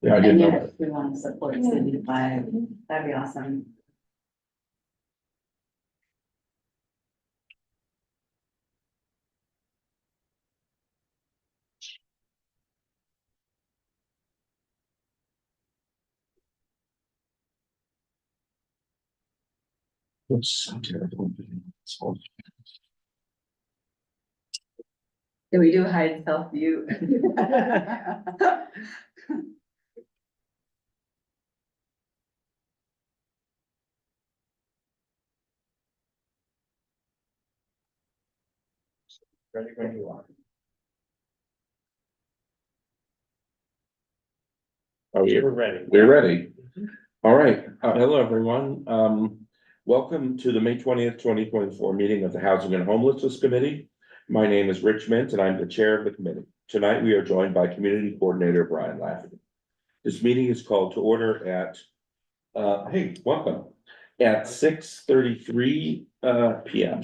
Yeah, I didn't And know yet, that. if we want to support City Five, that'd be awesome. It's so terrible. It's all- Can we do hide self view? Ready when you are. Are we We're ready. We're ready. All right. Hello, everyone. Welcome to the May 20th, 2024 meeting of the Housing and Homelessness Committee. My name is Rich Mint and I'm the chair of the committee. Tonight, we are joined by Community Coordinator Brian Lafferty. This meeting is called to order at, hey, welcome, at 6:33 PM.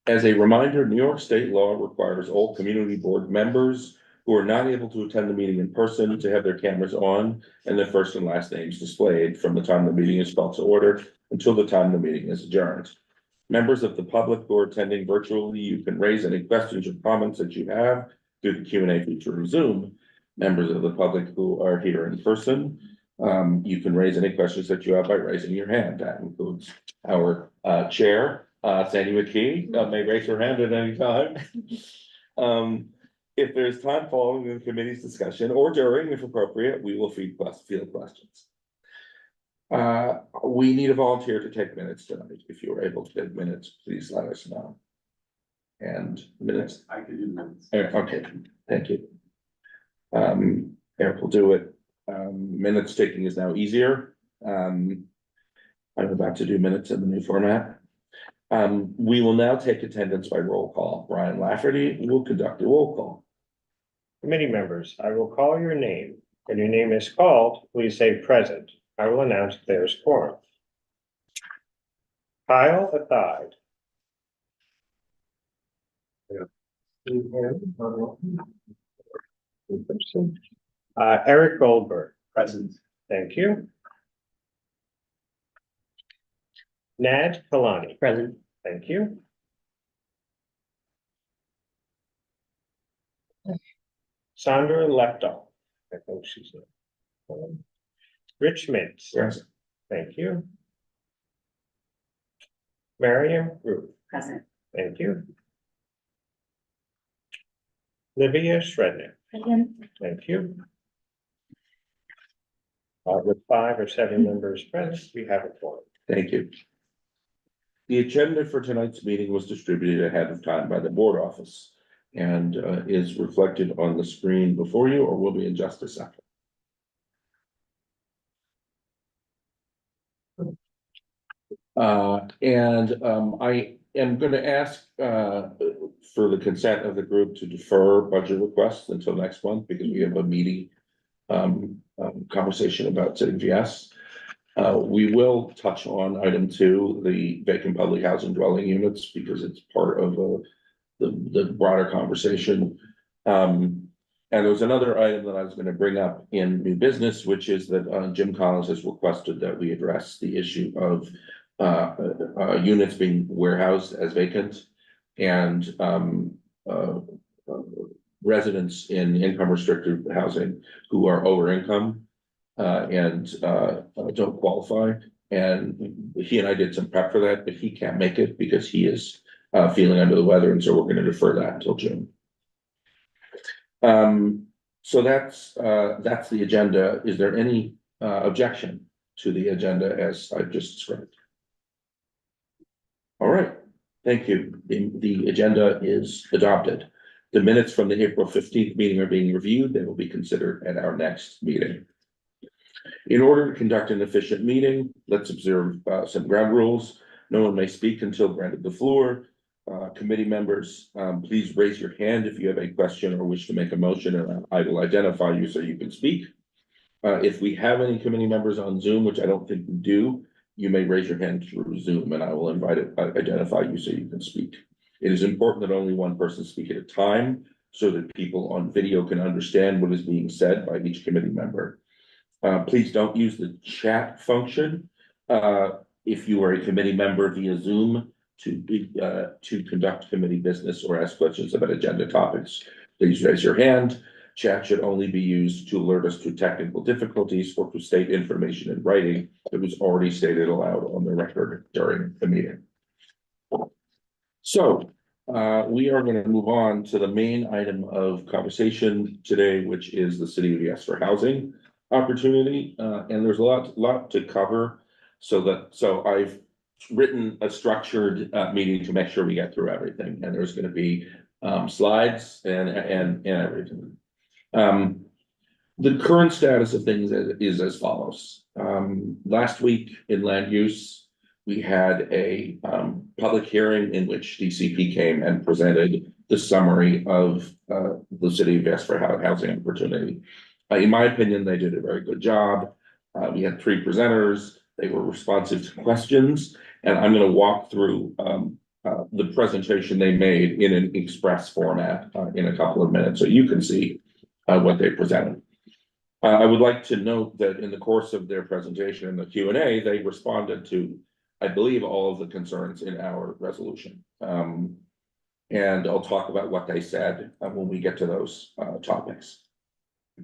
As a reminder, New York state law requires all community board members who are not able to attend the meeting in person to have their cameras on and their first and last names displayed from the time the meeting is called to order until the time the meeting is adjourned. Members of the public who are attending virtually, you can raise any questions or comments that you have through the Q&A feature of Zoom. Members of the public who are here in person, you can raise any questions that you have by raising your hand. That includes our chair, Sandy McKee, may raise her hand at any time. If there's time following the committee's discussion or during, if appropriate, we will field questions. We need a volunteer to take minutes tonight. If you are able to take minutes, please let us know. And minutes? I could do minutes. Okay, thank you. Eric will do it. Minutes taking is now easier. I'm about to do minutes in the new format. We will now take attendance by roll call. Brian Lafferty will conduct a roll call. Committee members, I will call your name. When your name is called, please say present. I will announce if there is quorum. Kyle Athide. Eric Goldberg. Present. Thank you. Nad Kalani. Present. Thank you. Sandra Lepto. I think she's there. Rich Mintz. Yes. Thank you. Mariam Ruth. Present. Thank you. Livia Shrednick. Thank you. With 5 or 7 members present, we have a quorum. Thank you. The agenda for tonight's meeting was distributed ahead of time by the board office and is reflected on the screen before you or will be in just a second. I am going to ask for the consent of the group to defer budget requests until next month because we have a meeting conversation about sitting VS. We will touch on item 2, the vacant public housing dwelling units, because it's part of the broader conversation. And there was another item that I was going to bring up in new business, which is that Jim Collins has requested that we address the issue of units being warehoused as vacant and residents in income restricted housing who are over income and don't qualify. And he and I did some prep for that, but he can't make it because he is feeling under the weather, and so we're going to defer that until June. So that's the agenda. Is there any objection to the agenda as I've just described? All right, thank you. The agenda is adopted. The minutes from the April 15th meeting are being reviewed. They will be considered at our next meeting. In order to conduct an efficient meeting, let's observe some ground rules. No one may speak until granted the floor. Committee members, please raise your hand if you have a question or wish to make a motion, and I will identify you so you can speak. If we have any committee members on Zoom, which I don't think we do, you may raise your hand through Zoom and I will identify you so you can speak. It is important that only one person speak at a time so that people on video can understand what is being said by each committee member. Please don't use the chat function. If you are a committee member via Zoom to conduct committee business or ask questions about agenda topics, please raise your hand. Chat should only be used to alert us to technical difficulties or to state information in writing that was already stated aloud on the record during the meeting. So, we are going to move on to the main item of conversation today, which is the City of Yes for housing opportunity, and there's a lot to cover. So I've written a structured meeting to make sure we get through everything, and there's going to be slides and everything. The current status of things is as follows. Last week in land use, we had a public hearing in which DCP came and presented the summary of the City of Yes for housing opportunity. In my opinion, they did a very good job. We had 3 presenters. They were responsive to questions, and I'm going to walk through the presentation they made in an express format in a couple of minutes, so you can see what they presented. I would like to note that in the course of their presentation in the Q&A, they responded to, I believe, all of the concerns in our resolution. And I'll talk about what they said when we get to those topics.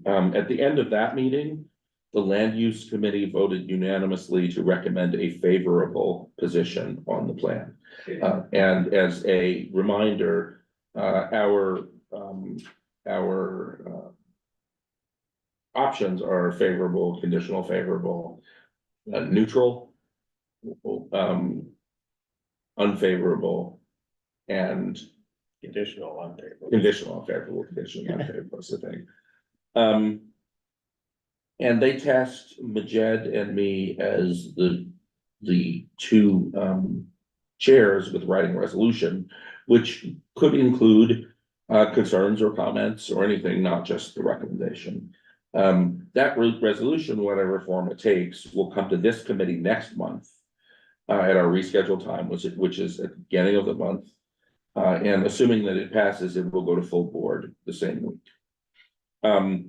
At the end of that meeting, the Land Use Committee voted unanimously to recommend a favorable position on the plan. And as a reminder, our options are favorable, conditional favorable, neutral, unfavorable, and Conditional unfavorable. conditional unfavorable, conditional unfavorable is the thing. And they tasked Majed and me as the 2 chairs with writing a resolution, which could include concerns or comments or anything, not just the recommendation. That resolution, whatever form it takes, will come to this committee next month at our rescheduled time, which is at the beginning of the month. And assuming that it passes, it will go to full board the same week. What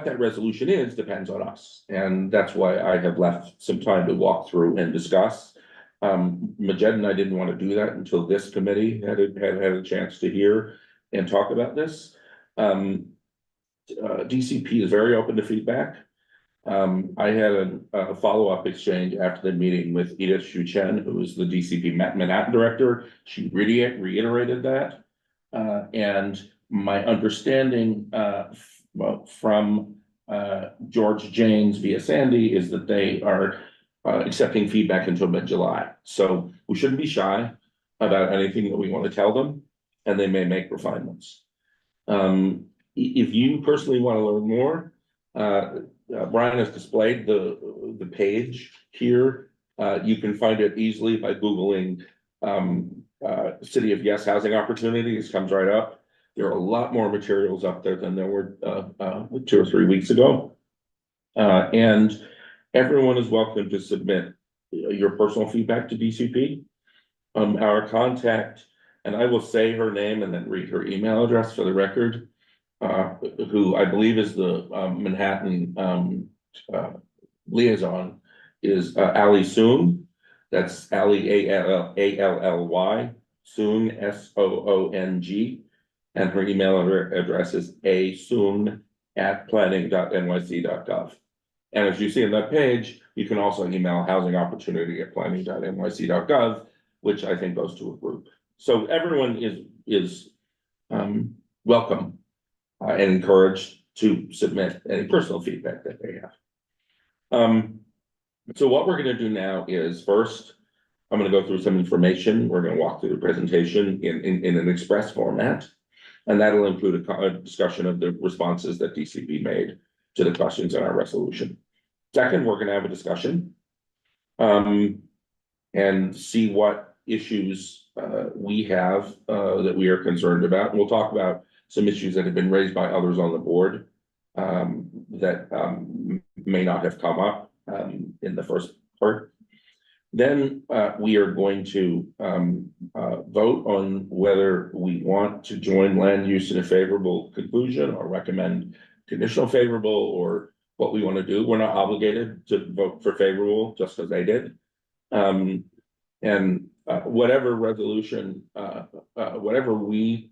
that resolution is depends on us, and that's why I have left some time to walk through and discuss. Majed and I didn't want to do that until this committee had a chance to hear and talk about this. DCP is very open to feedback. I had a follow-up exchange after the meeting with Edith Shu Chen, who is the DCP Manhattan director. She reiterated that. And my understanding from George Janes via Sandy is that they are accepting feedback until mid-July. So we shouldn't be shy about anything that we want to tell them, and they may make refinements. If you personally want to learn more, Brian has displayed the page here. You can find it easily by Googling City of Yes housing opportunities. Comes right up. There are a lot more materials up there than there were 2 or 3 weeks ago. And everyone is welcome to submit your personal feedback to DCP. Our contact, and I will say her name and then read her email address for the record, who I believe is the Manhattan liaison, is Ali Soong. That's Ali, Ally, Soong, Soong, and her email address is asoong@planning.nyc.gov. And as you see on that page, you can also email housingopportunity@planning.nyc.gov, which I think goes to a group. So everyone is welcome and encouraged to submit any personal feedback that they have. So what we're going to do now is first, I'm going to go through some information. We're going to walk through the presentation in an express format, and that'll include a discussion of the responses that DCP made to the questions in our resolution. Second, we're going to have a discussion and see what issues we have that we are concerned about. And we'll talk about some issues that have been raised by others on the board that may not have come up in the first part. Then we are going to vote on whether we want to join land use in a favorable conclusion or recommend conditional favorable or what we want to do. We're not obligated to vote for favorable just because they did. And whatever resolution, whatever we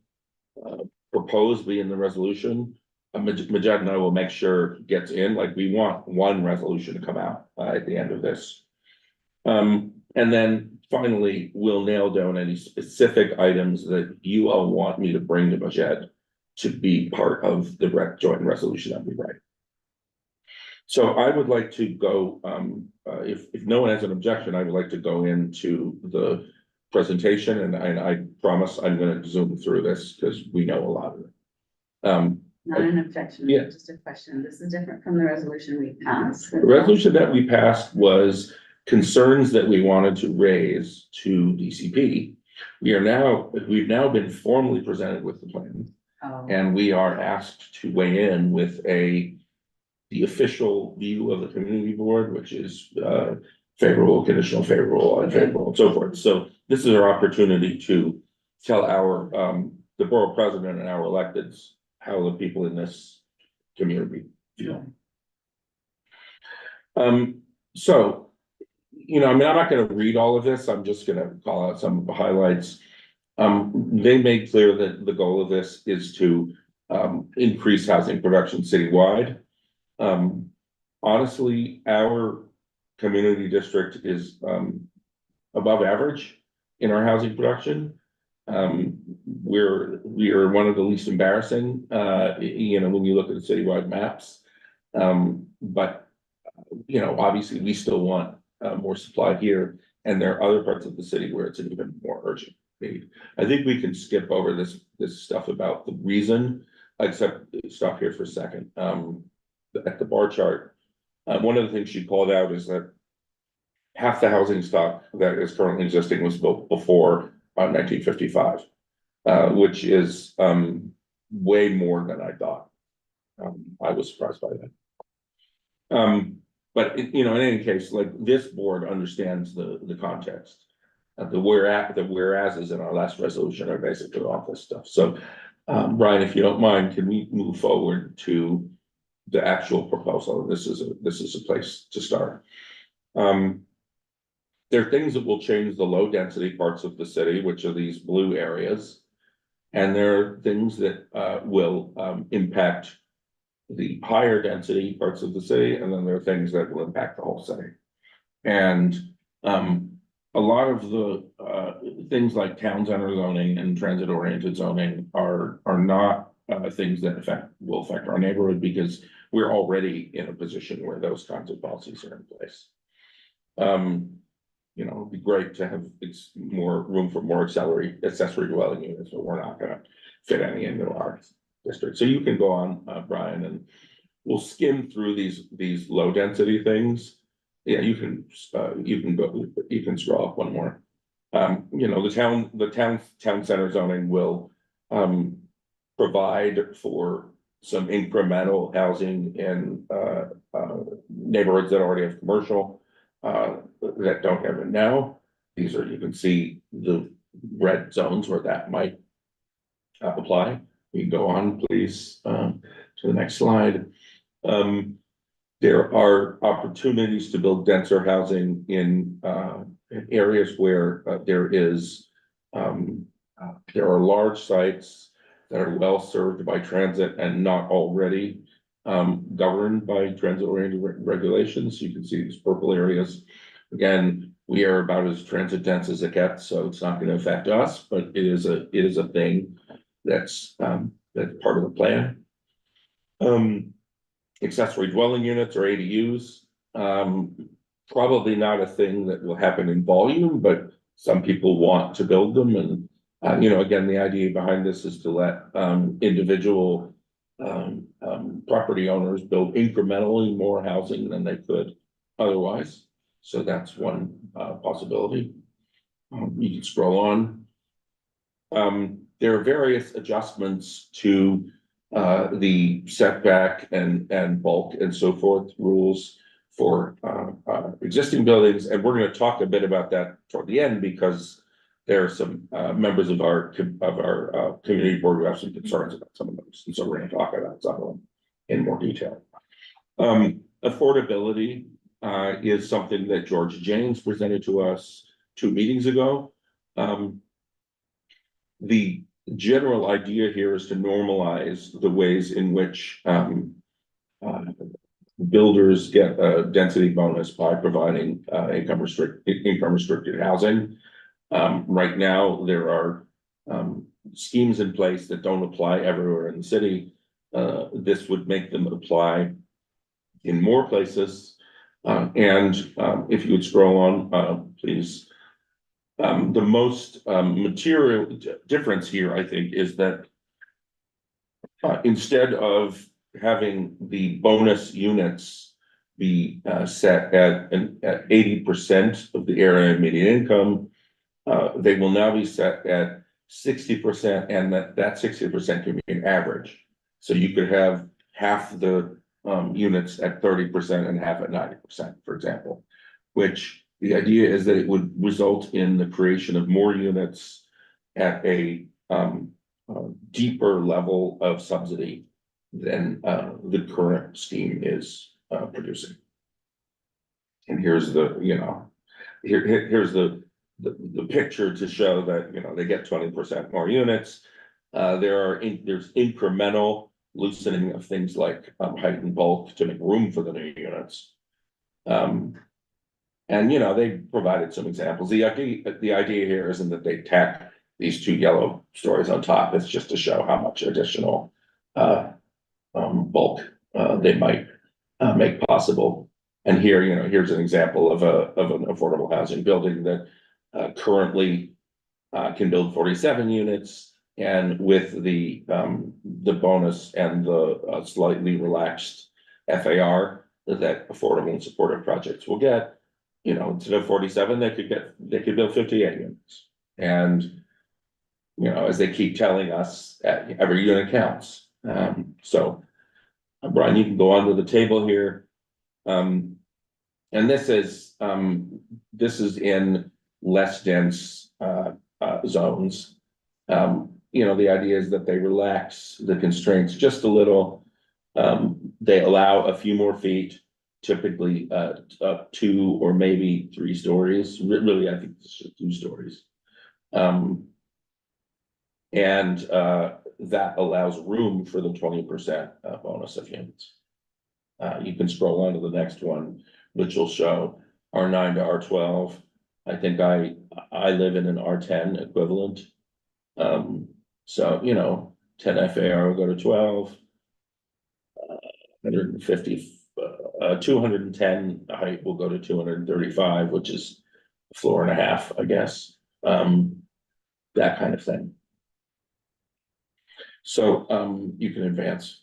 propose be in the resolution, Majed and I will make sure gets in, like we want one resolution to come out at the end of this. And then finally, we'll nail down any specific items that you all want me to bring to Majed to be part of the joint resolution that we write. So I would like to go, if no one has an objection, I would like to go into the presentation, and I promise I'm gonna zoom through this because we know a lot of it. Not an objection, Yeah. just a question. This is different from the resolution we passed. The resolution that we passed was concerns that we wanted to raise to DCP. We've now been formally presented with the plan, Oh, and we are asked to weigh in with the official view of the community board, which is favorable, conditional, favorable, unfavorable, and so forth. So this is our opportunity to tell our the borough president and our electeds how the people in this community feel. So, you know, I mean, I'm not gonna read all of this, I'm just gonna call out some of the highlights. They made clear that the goal of this is to increase housing production citywide. Honestly, our community district is above average in our housing production. We are one of the least embarrassing, you know, when you look at the citywide maps. But you know, obviously, we still want more supply here, and there are other parts of the city where it's an even more urgent need. I think we can skip over this stuff about the reason, except stop here for a second. At the bar chart, one of the things she called out is that half the housing stock that is currently existing was built before 1955, which is way more than I thought. I was surprised by that. But you know, in any case, like this board understands the context. The whereases in our last resolution are basically all this stuff. So, Brian, if you don't mind, can we move forward to the actual proposal? This is a place to start. There are things that will change the low density parts of the city, which are these blue areas. And there are things that will impact the higher density parts of the city, and then there are things that will impact the whole city. And a lot of the things like town center zoning and transit oriented zoning are not things that will affect our neighborhood, because we're already in a position where those kinds of policies are in place. You know, it'd be great to have more room for more accessory dwelling units, but we're not gonna fit any into our district. So you can go on, Brian, and we'll skim through these low density things. Yeah, you can scroll up one more. You know, the town center zoning will provide for some incremental housing in neighborhoods that already have commercial that don't have it now. These are, you can see the red zones where that might apply. We can go on, please, to the next slide. There are opportunities to build denser housing in areas where there are large sites that are well served by transit and not already governed by transit-oriented regulations. You can see these purple areas. Again, we are about as transit dense as it gets, so it's not going to affect us, but it is a thing that's part of the plan. Accessory dwelling units or ADUs, probably not a thing that will happen in volume, but some people want to build them. And you know, again, the idea behind this is to let individual property owners build incrementally more housing than they could otherwise. So that's one possibility. You can scroll on. There are various adjustments to the setback and bulk and so forth rules for existing buildings, and we're going to talk a bit about that toward the end, because there are some members of our community board who have some concerns about some of those, and so we're going to talk about some of them. in more detail. Affordability is something that George James presented to us 2 meetings ago. The general idea here is to normalize the ways in which builders get a density bonus by providing income restricted housing. Right now, there are schemes in place that don't apply everywhere in the city. This would make them apply in more places. If you would scroll on, please. The most material difference here, I think, is that instead of having the bonus units be set at 80% of the area median income, they will now be set at 60%, and that 60% can be an average. So you could have half the units at 30% and half at 90%, for example, which the idea is that it would result in the creation of more units at a deeper level of subsidy than the current scheme is producing. And here's the, here's the picture to show that, they get 20% more units. There's incremental loosening of things like height and bulk to make room for the new units. And they provided some examples. The idea here isn't that they tack these 2 yellow stories on top. It's just to show how much additional bulk they might make possible. And here, here's an example of an affordable housing building that currently can build 47 units, and with the bonus and the slightly relaxed FAR that affordable and supportive projects will get, instead of 47, they could build 58 units. And as they keep telling us, every unit counts. So Brian, you can go onto the table here. And this is in less dense zones. The idea is that they relax the constraints just a little. They allow a few more feet, typically 2 or maybe 3 stories. Really, I think it's just 2 stories. That allows room for the 20% bonus of units. You can scroll on to the next one, which will show R9 to R12. I think I live in an R10 equivalent. So 10 FAR will go to 12, 150, 210 height will go to 235, which is a floor and a half, I guess. That kind of thing. So you can advance.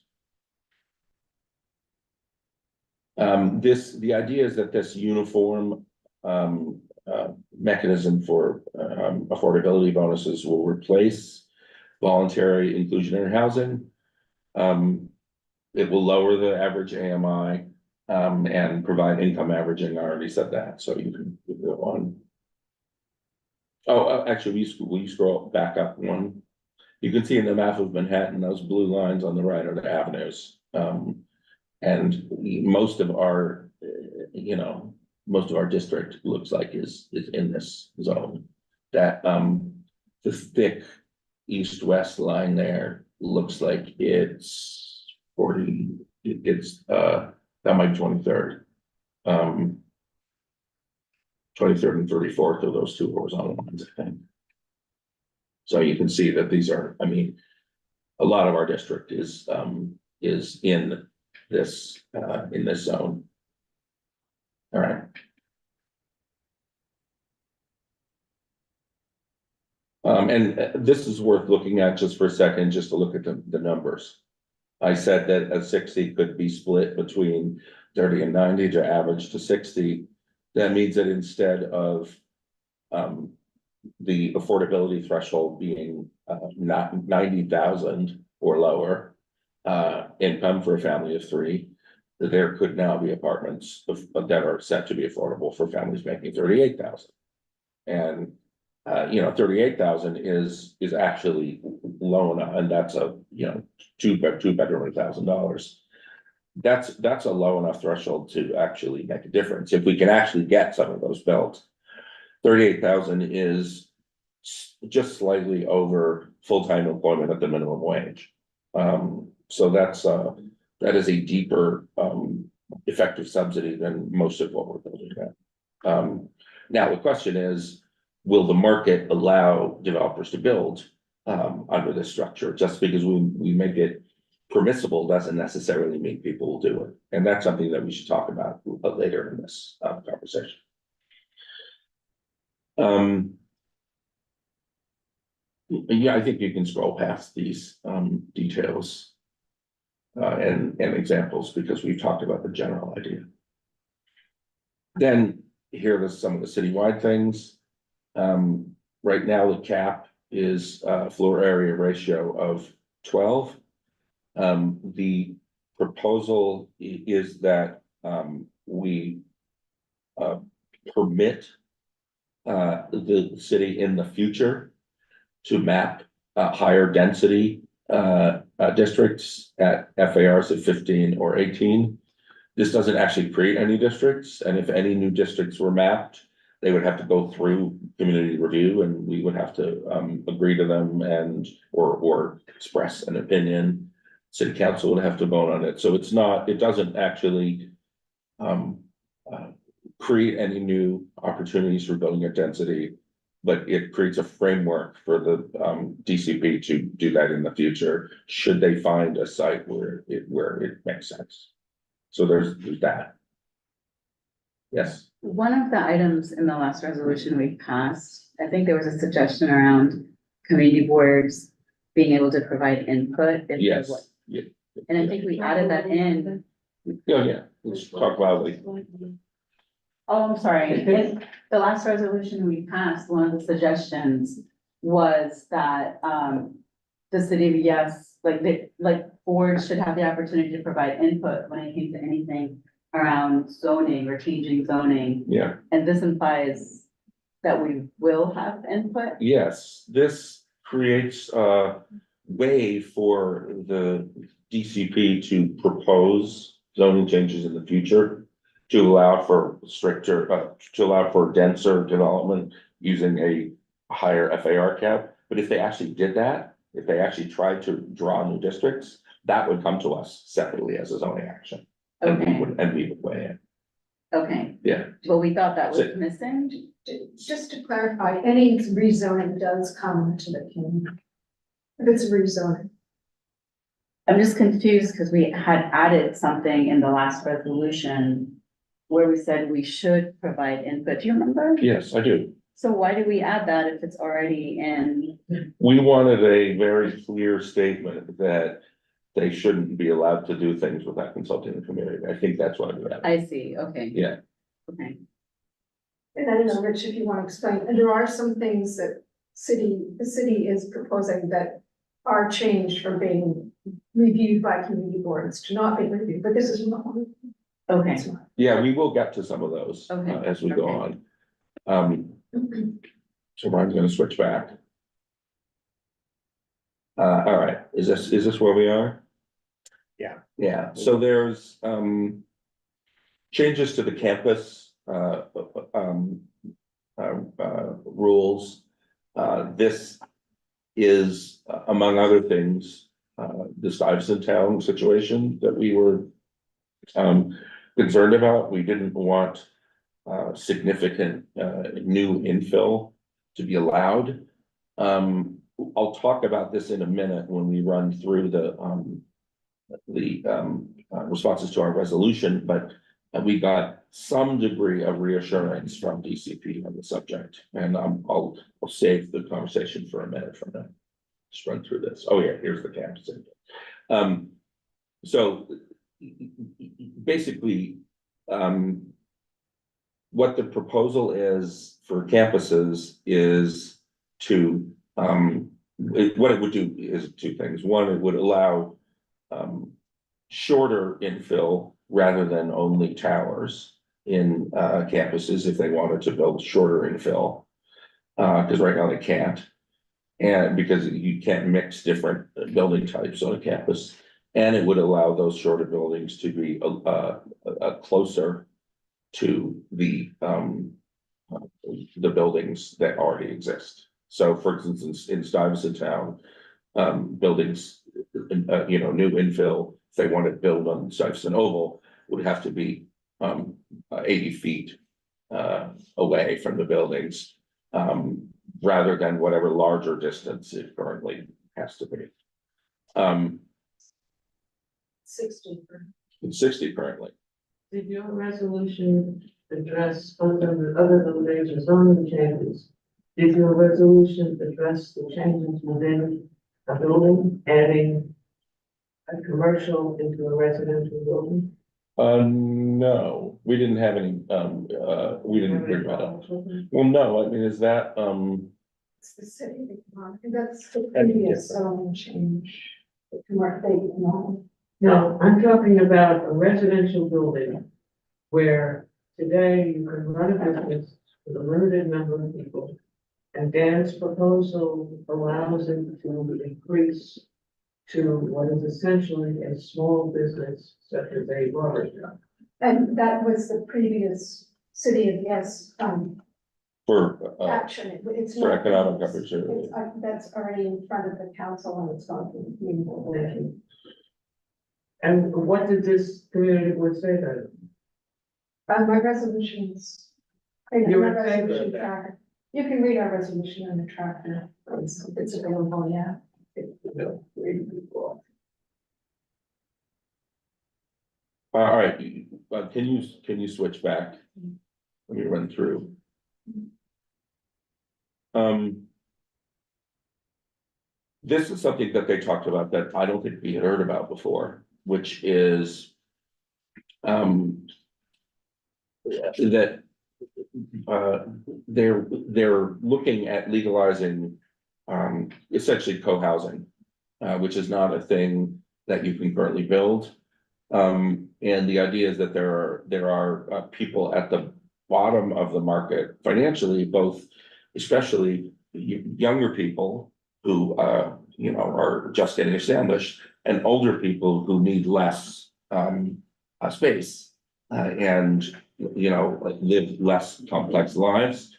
The idea is that this uniform mechanism for affordability bonuses will replace voluntary inclusionary housing. It will lower the average AMI and provide income averaging. I already said that, so you can go on. Oh, actually, will you scroll back up one? You can see in the map of Manhattan, those blue lines on the right are the avenues. And most of our district looks like is in this zone. That the thick east-west line there looks like it's 40. It's that might 23rd. 23rd and 34th of those 2 horizontal lines, I think. So you can see that these are, a lot of our district is in this zone. All right. And this is worth looking at just for a second, just to look at the numbers. I said that a 60 could be split between 30 and 90 to average to 60. That means that instead of the affordability threshold being not 90,000 or lower income for a family of 3, there could now be apartments that are set to be affordable for families making 38,000. And 38,000 is actually low enough, and that's a 2 bedroom $1,000. that's a low enough threshold to actually make a difference. If we can actually get some of those built. 38,000 is just slightly over full-time employment at the minimum wage. So that is a deeper, effective subsidy than most of what we're building at. Now the question is, will the market allow developers to build, under this structure? Just because we make it permissible doesn't necessarily mean people will do it. And that's something that we should talk about later in this, conversation. Yeah, I think you can scroll past these details and examples, because we've talked about the general idea. Then here are some of the citywide things. Right now, the cap is floor area ratio of 12. The proposal is that we permit the city in the future to map higher density districts at FARs of 15 or 18. This doesn't actually create any districts, and if any new districts were mapped, they would have to go through community review, and we would have to agree to them and or express an opinion. City council would have to vote on it, so it doesn't actually create any new opportunities for building at density, but it creates a framework for the DCP to do that in the future, should they find a site where it makes sense. So there's that. Yes. One of the items in the last resolution we passed, I think there was a suggestion around community boards being able to provide input. Yes. Yeah. And I think we added that in. Yeah, let's talk loudly. Oh, I'm sorry. In the last resolution we passed, one of the suggestions was that, the city of Yes, like boards should have the opportunity to provide input when it came to anything around zoning or changing zoning. Yeah. And this implies that we will have input. Yes, this creates a way for the DCP to propose zoning changes in the future to allow for to allow for denser development using a higher FAR cap. But if they actually did that, if they actually tried to draw new districts, that would come to us separately as a zoning action. Okay. And we would weigh in. Okay, Yeah. well, we thought that was So- missing. Just to clarify, any rezoning does come to the king. If it's rezoning. I'm just confused because we had added something in the last resolution where we said we should provide input. Do you remember? Yes, I do. So why did we add that if it's already in? We wanted a very clear statement that they shouldn't be allowed to do things without consulting the community. I think that's why we have. I see, okay. Yeah. Okay, And I don't know, Rich, if you want to explain, and there are some things that the city is proposing that are changed from being reviewed by community boards to not being reviewed, but this is not one. okay, It's not. Yeah, we will get to some of those Okay, as we go okay. on. So Ryan's gonna switch back. All right, is this where we are? Yeah. Yeah, so there's changes to the campus rules. This is, among other things, the Stuyvesant Town situation that we were concerned about. We didn't want significant new infill to be allowed. I'll talk about this in a minute when we run through the responses to our resolution, but we got some degree of reassurance from DCP on the subject, and I'll save the conversation for a minute from now. Just run through this. Oh yeah, here's the campus. So basically, what the proposal is for campuses is to, what it would do is two things. One, it would allow shorter infill rather than only towers in campuses if they wanted to build shorter infill. Because right now they can't. And because you can't mix different building types on a campus. And it would allow those shorter buildings to be, closer to the buildings that already exist. So for instance, in Stuyvesant Town, buildings, new infill, if they want to build on Stuyvesant Oval, would have to be, 80 feet, away from the buildings, rather than whatever larger distance it currently has to be. 60. It's 60 currently. Did your resolution address, other than major zoning changes? Did your resolution address the changes within a building, adding a commercial into a residential building? No, we didn't have any, we didn't bring that up. Well, no, I mean, is that, It's the city, that's the previous change. The commercial, No, I'm talking about a residential building where today you can run a business with a limited number of people. And Dan's proposal allows it to increase to what is essentially a small business such as a barber shop. and that was the previous city of yes, for, action. It's for not- economic opportunity? That's already in front of the council and it's going to be. Thank you. And what did this community board say then? My resolutions. You're My in favor of resolution that? tracker. You can read our resolution on the tracker. It's available, yeah. All right, can you switch back? Let me run through. This is something that they talked about that I don't think we had heard about before, which is that they're looking at legalizing essentially co-housing, which is not a thing that you can currently build. And the idea is that there are people at the bottom of the market financially, both especially younger people who are just getting established, and older people who need less space and live less complex lives.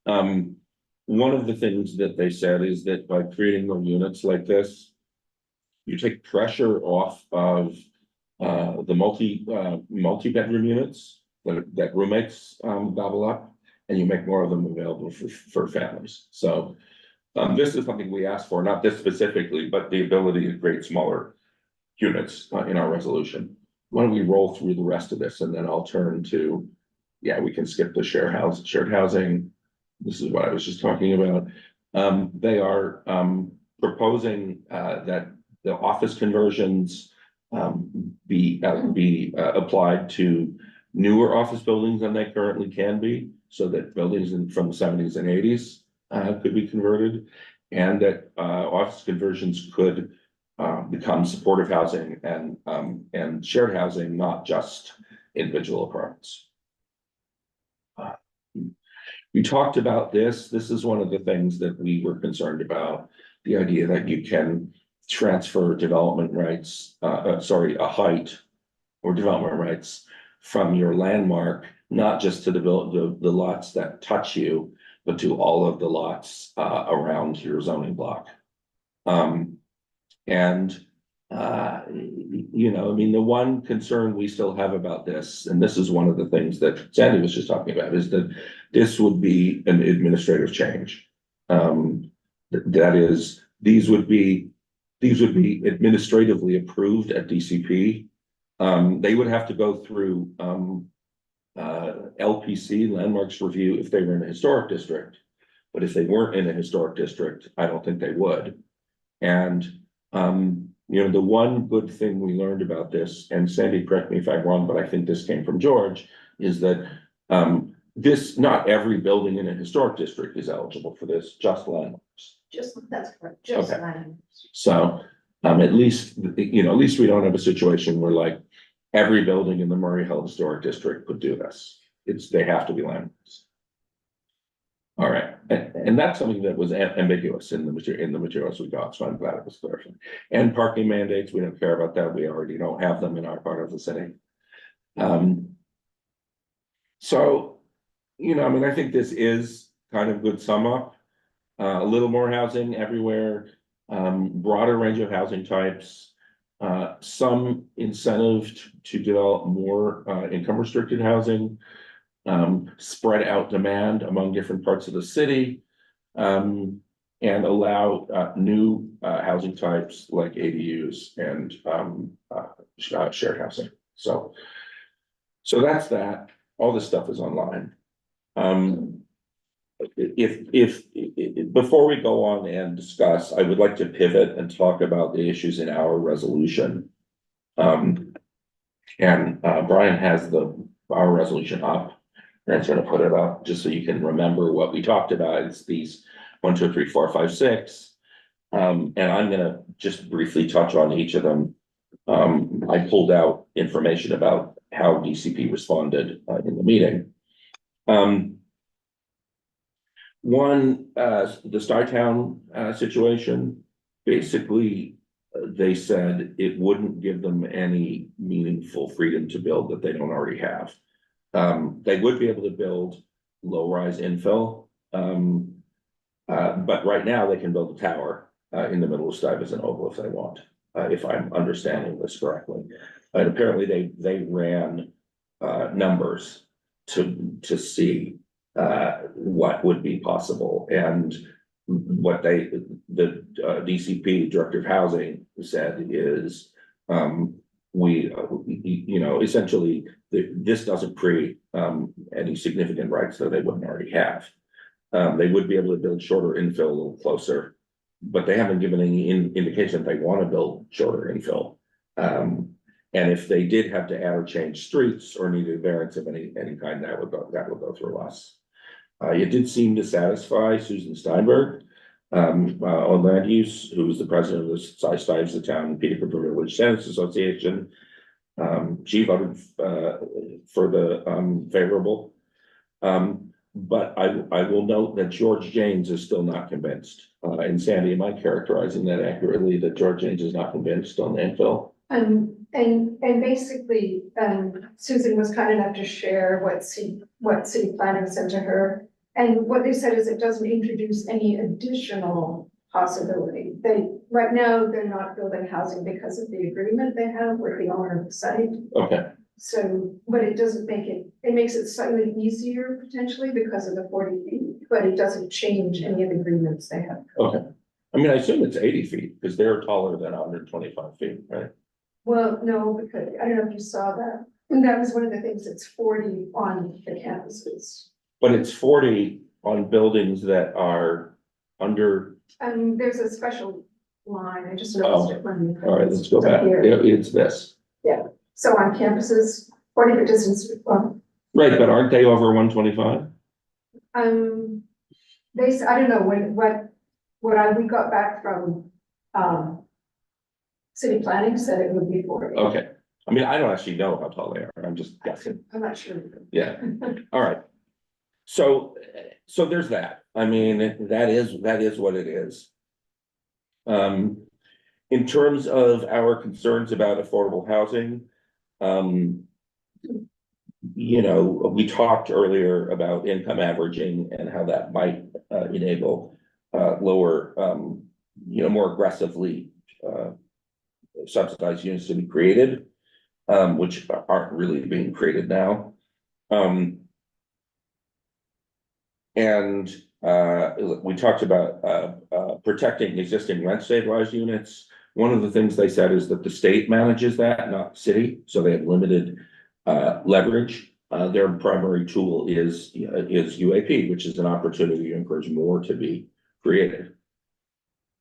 One of the things that they said is that by creating more units like this, you take pressure off of the multi-bedroom units that roommates gobble up, and you make more of them available for families. So this is something we asked for, not this specifically, but the ability to create smaller units in our resolution. Why don't we roll through the rest of this, and then I'll turn to, we can skip the shared housing. This is what I was just talking about. They are proposing that the office conversions be applied to newer office buildings than they currently can be, so that buildings from the 70s and 80s could be converted, and that office conversions could become supportive housing and shared housing, not just individual apartments. We talked about this. This is one of the things that we were concerned about, the idea that you can transfer development rights, a height or development rights from your landmark, not just to the lots that touch you, but to all of the lots around your zoning block. The one concern we still have about this, and this is one of the things that Sandy was just talking about, is that this would be an administrative change. That is, these would be administratively approved at DCP. They would have to go through LPC, landmarks review, if they were in a historic district. But if they weren't in a historic district, I don't think they would. And the one good thing we learned about this, and Sandy, correct me if I'm wrong, but I think this came from George, is that not every building in a historic district is eligible for this, just landmarks. That's correct, just Okay. landmarks. So at least we don't have a situation where like every building in the Murray Hill Historic District could do this. They have to be landmarks. All right, and that's something that was ambiguous in the materials we got, so I'm glad it was clarified. And parking mandates, we don't care about that, we already don't have them in our part of the city. So, I mean, I think this is kind of good sum up. A little more housing everywhere, broader range of housing types. Some incentive to develop more income restricted housing. Spread out demand among different parts of the city. And allow new housing types like ADUs and shared housing. So that's that. All this stuff is online. Before we go on and discuss, I would like to pivot and talk about the issues in our resolution. And Brian has our resolution up. That's gonna put it up just so you can remember what we talked about. It's these 1, 2, 3, 4, 5, 6. And I'm gonna just briefly touch on each of them. I pulled out information about how DCP responded in the meeting. One, the Startown situation, basically, they said it wouldn't give them any meaningful freedom to build that they don't already have. They would be able to build low-rise infill. But right now they can build a tower in the middle of Stuyvesant Oval if they want, if I'm understanding this correctly. And apparently they ran numbers to see what would be possible, and what the DCP, Director of Housing, said is essentially this doesn't create any significant rights that they wouldn't already have. They would be able to build shorter infill a little closer, but they haven't given any indication that they want to build shorter infill. And if they did have to add or change streets or needed variance of any kind, that would go through us. It did seem to satisfy Susan Steinberg on land use, who was the president of the Stuyvesant Town Peterborough Village Tenants Association. She voted for the favorable. But I will note that George James is still not convinced. And Sandy, am I characterizing that accurately, that George James is not convinced on landfill? And basically, Susan was kind enough to share what city planning said to her. And what they said is it doesn't introduce any additional possibility. Right now, they're not building housing because of the agreement they have with the owner of the site. Okay. So, but it doesn't make it makes it slightly easier potentially because of the 40 feet, but it doesn't change any of the agreements they have. Okay. I mean, I assume it's 80 feet because they're taller than 125 feet, right? Well, no, because I don't know if you saw that. And that was one of the things, it's 40 on the campuses. But it's 40 on buildings that are under. There's a special line, I just noticed it when. All right, let's go back. Here. It's this. Yeah, so on campuses, 40 foot distance. Right, but aren't they over 125? I don't know we got back from, city planning said it would be 40. Okay. I mean, I don't actually know how tall they are. I'm just guessing. I'm not sure. Yeah. All right. So there's that. I mean, that is what it is. In terms of our concerns about affordable housing, we talked earlier about income averaging and how that might enable lower, more aggressively subsidized units to be created, which aren't really being created now. And we talked about protecting existing rent stabilized units. One of the things they said is that the state manages that, not the city, so they have limited leverage. Their primary tool is UAP, which is an opportunity to encourage more to be created.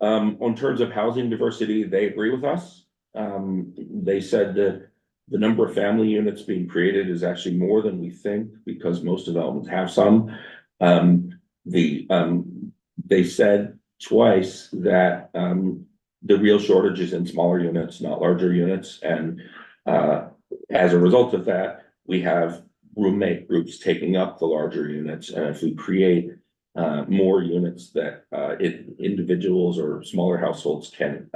On terms of housing diversity, they agree with us. They said that the number of family units being created is actually more than we think because most developments have some. They said twice that the real shortage is in smaller units, not larger units, and as a result of that, we have roommate groups taking up the larger units, and if we create more units that, individuals or smaller households can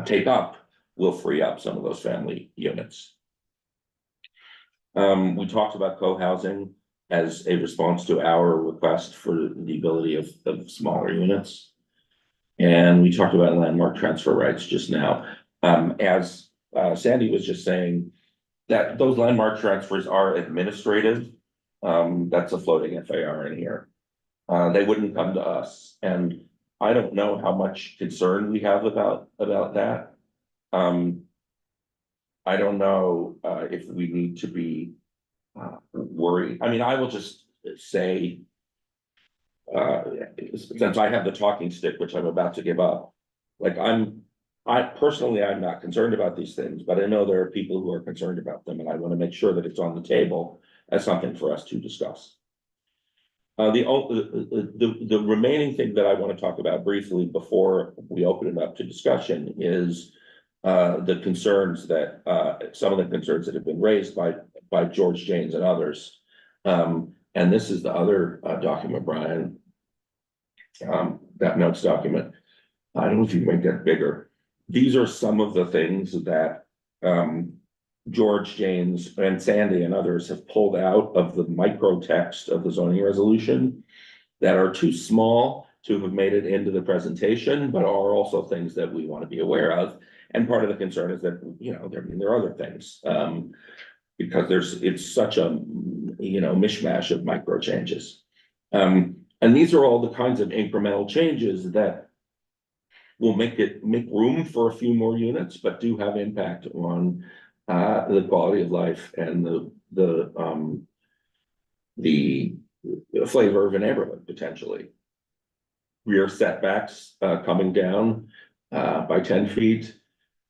take up will free up some of those family units. We talked about co-housing as a response to our request for the ability of smaller units. And we talked about landmark transfer rights just now. As Sandy was just saying, that those landmark transfers are administrative. That's a floating FAR in here. They wouldn't come to us, and I don't know how much concern we have about that. I don't know if we need to be worried. I mean, I will just say, since I have the talking stick, which I'm about to give up, like I personally, I'm not concerned about these things, but I know there are people who are concerned about them, and I want to make sure that it's on the table as something for us to discuss. The remaining thing that I want to talk about briefly before we open it up to discussion is the concerns that some of the concerns that have been raised by George Janes and others. And this is the other document, Brian. That notes document. I don't know if you can make that bigger. These are some of the things that George Janes and Sandy and others have pulled out of the micro text of the zoning resolution that are too small to have made it into the presentation, but are also things that we want to be aware of. And part of the concern is that, you know, there are other things, because it's such a, you know, mishmash of micro changes. And these are all the kinds of incremental changes that will make room for a few more units, but do have impact on the quality of life and the flavor of a neighborhood potentially. Rear setbacks coming down by 10 feet.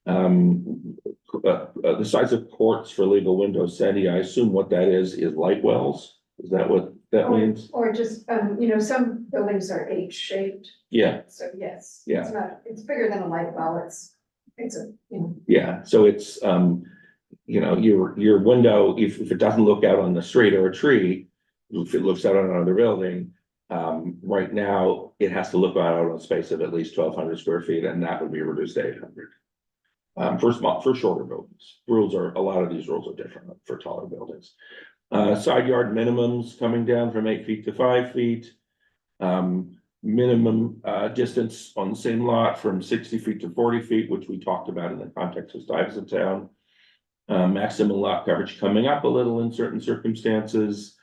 The size of courts for legal windows, Sandy, I assume what that is light wells? Is that what that means? Or just, you know, some buildings are H-shaped. Yeah, So yes. Yeah. It's not, it's bigger than a light well, it's a, you know. yeah, so it's, you know, your window, if it doesn't look out on the street or a tree, if it looks out on another building, right now, it has to look out on a space of at least 1,200 square feet, and that would be reduced to 800. For shorter buildings, a lot of these rules are different for taller buildings. Side yard minimums coming down from 8 feet to 5 feet. Minimum distance on the same lot from 60 feet to 40 feet, which we talked about in the context of Stuyvesant Town. Maximum lot coverage coming up a little in certain circumstances.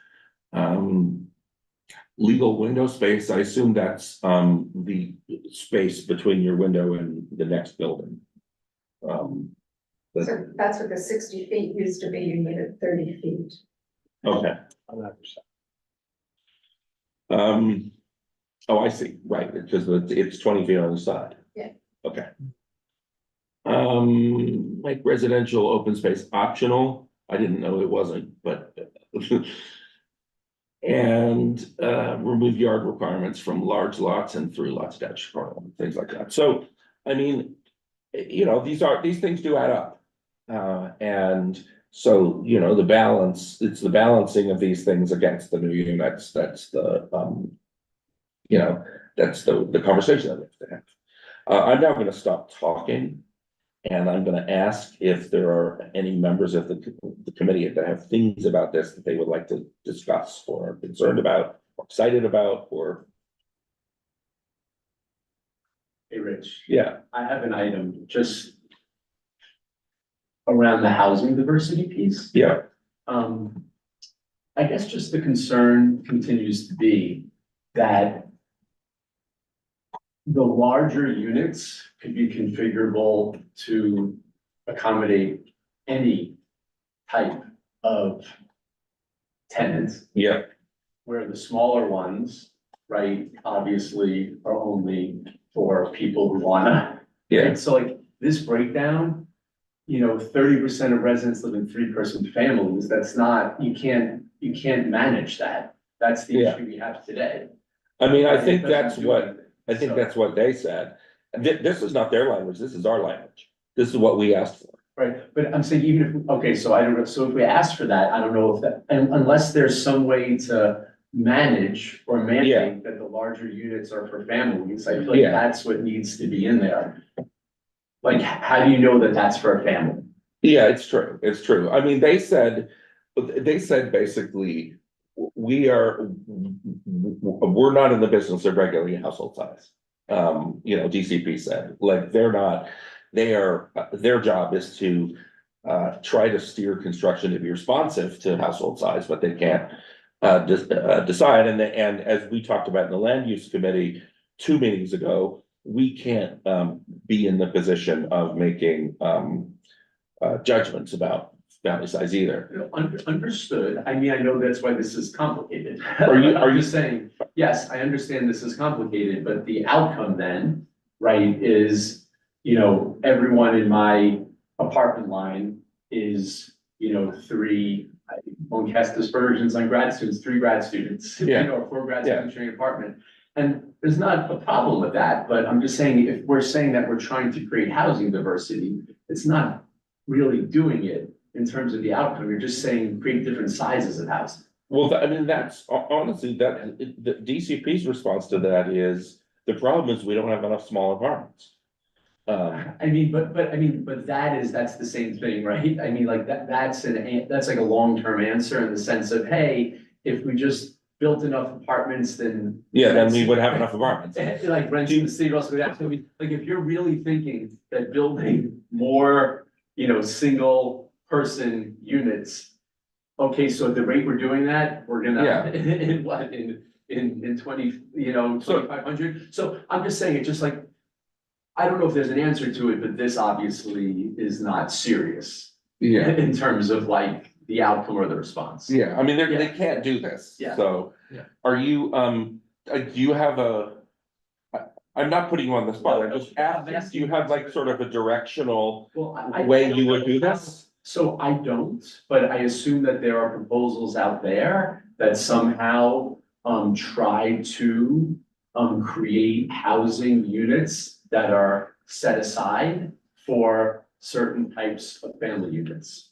Legal window space, I assume that's the space between your window and the next building. So that's what the 60 feet used to be, you needed 30 feet. Okay. On that side. Oh, I see, right, because it's 20 feet on the side. Yeah. Okay. Like residential open space optional, I didn't know it wasn't, but. And remove yard requirements from large lots and through lot statutory, things like that. So, I mean, you know, these things do add up. And so, you know, it's the balancing of these things against the new units. That's the, you know, that's the conversation that we have to have. I'm now gonna stop talking. And I'm gonna ask if there are any members of the committee that have things about this that they would like to discuss or are concerned about, or excited about, or. Hey, Rich, Yeah, I have an item just around the housing diversity piece. yeah, I guess just the concern continues to be that the larger units could be configurable to accommodate any type of tenants, yeah, where the smaller ones, right, obviously are only for people who wanna. yeah, Right, so like this breakdown, you know, 30% of residents live in 3-person families, that's not, you can't manage that. That's the Yeah. issue we have today. I mean, I Right, think it doesn't that's do what, anything. I think So- that's what they said. This is not their language, this is our language. This is what we asked for. Right, but I'm saying even if, okay, so I don't know, so if we ask for that, I don't know if that, and unless there's some way to manage or mandate that the larger units are for families. I feel like Yeah. that's what needs to be in there. Like, how do you know that that's for a family? Yeah, it's true, it's true. I mean, they said basically, we're not in the business of regulating household size. DCP said, like, they're not, their job is to try to steer construction to be responsive to household size, but they can't decide. And as we talked about in the land use committee 2 meetings ago, we can't be in the position of making judgments about family size either. Understood. I mean, I know that's why this is complicated. Are you I'm just saying, yes, I understand this is complicated, but the outcome then, right, is, everyone in my apartment line is, three, I won't cast dispersions on grad students, 3 grad students, Yeah. or 4 grad students in your apartment. And there's not a problem with that, but I'm just saying, if we're saying that we're trying to create housing diversity, it's not really doing it in terms of the outcome. You're just saying create different sizes of houses. Well, I mean, that's honestly, the DCP's response to that is, the problem is we don't have enough small apartments. But that's the same thing, right? I mean, like that's like a long-term answer in the sense of, hey, if we just built enough apartments, then. Yeah, then we would have enough apartments. Like rents in the city also would have to be, like, if you're really thinking that building more, single person units. Okay, so at the rate we're doing that, we're gonna, in 20, 2,500. So I'm just saying, it's just like, I don't know if there's an answer to it, but this obviously is not serious. Yeah. In terms of like the outcome or the response. Yeah, I mean, they can't do this, Yeah. so. Yeah. Are you, do you have I'm not putting you on the spot, I'm just asking, do you have like sort of a directional Well, way you would do this? So I don't, but I assume that there are proposals out there that somehow try to create housing units that are set aside for certain types of family units.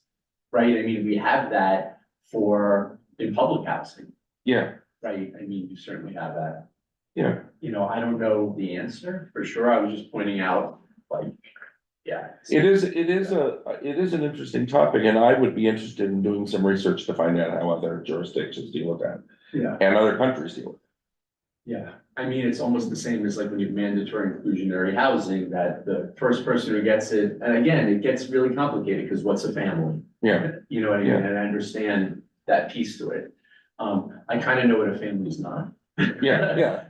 Right? I mean, we have that in public housing, Yeah, right? I mean, you certainly have that. yeah, I don't know the answer for sure. I was just pointing out, like, yeah. it is an interesting topic, and I would be interested in doing some research to find out how other jurisdictions deal with that. Yeah. And other countries deal with it. Yeah, I mean, it's almost the same as like when you have mandatory inclusionary housing, that the first person who gets it, and again, it gets really complicated, because what's a family? Yeah, You know what I mean? Yeah. And I understand that piece to it. I kind of know what a family is not. yeah.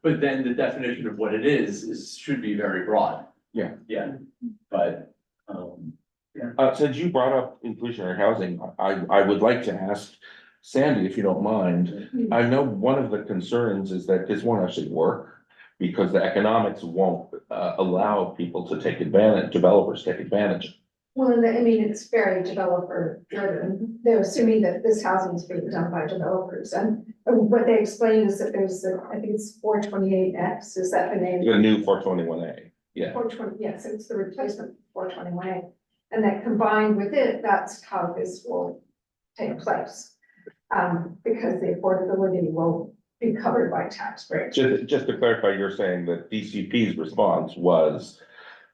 But then the definition of what it should be very broad. Yeah. Yeah, but, Since you brought up inclusionary housing, I would like to ask Sandy, if you don't mind. I know one of the concerns is that this won't actually work, because the economics won't allow people to developers take advantage. Well, I mean, it's very developer driven. They're assuming that this housing is being done by developers, and what they explained is that there's I think it's 428X, is that the name? The new 421A, yeah. 420, yes, it's the replacement for 421A. And that combined with it, that's how this will take place. Because the affordability will be covered by tax breaks. Just to clarify, you're saying that DCP's response was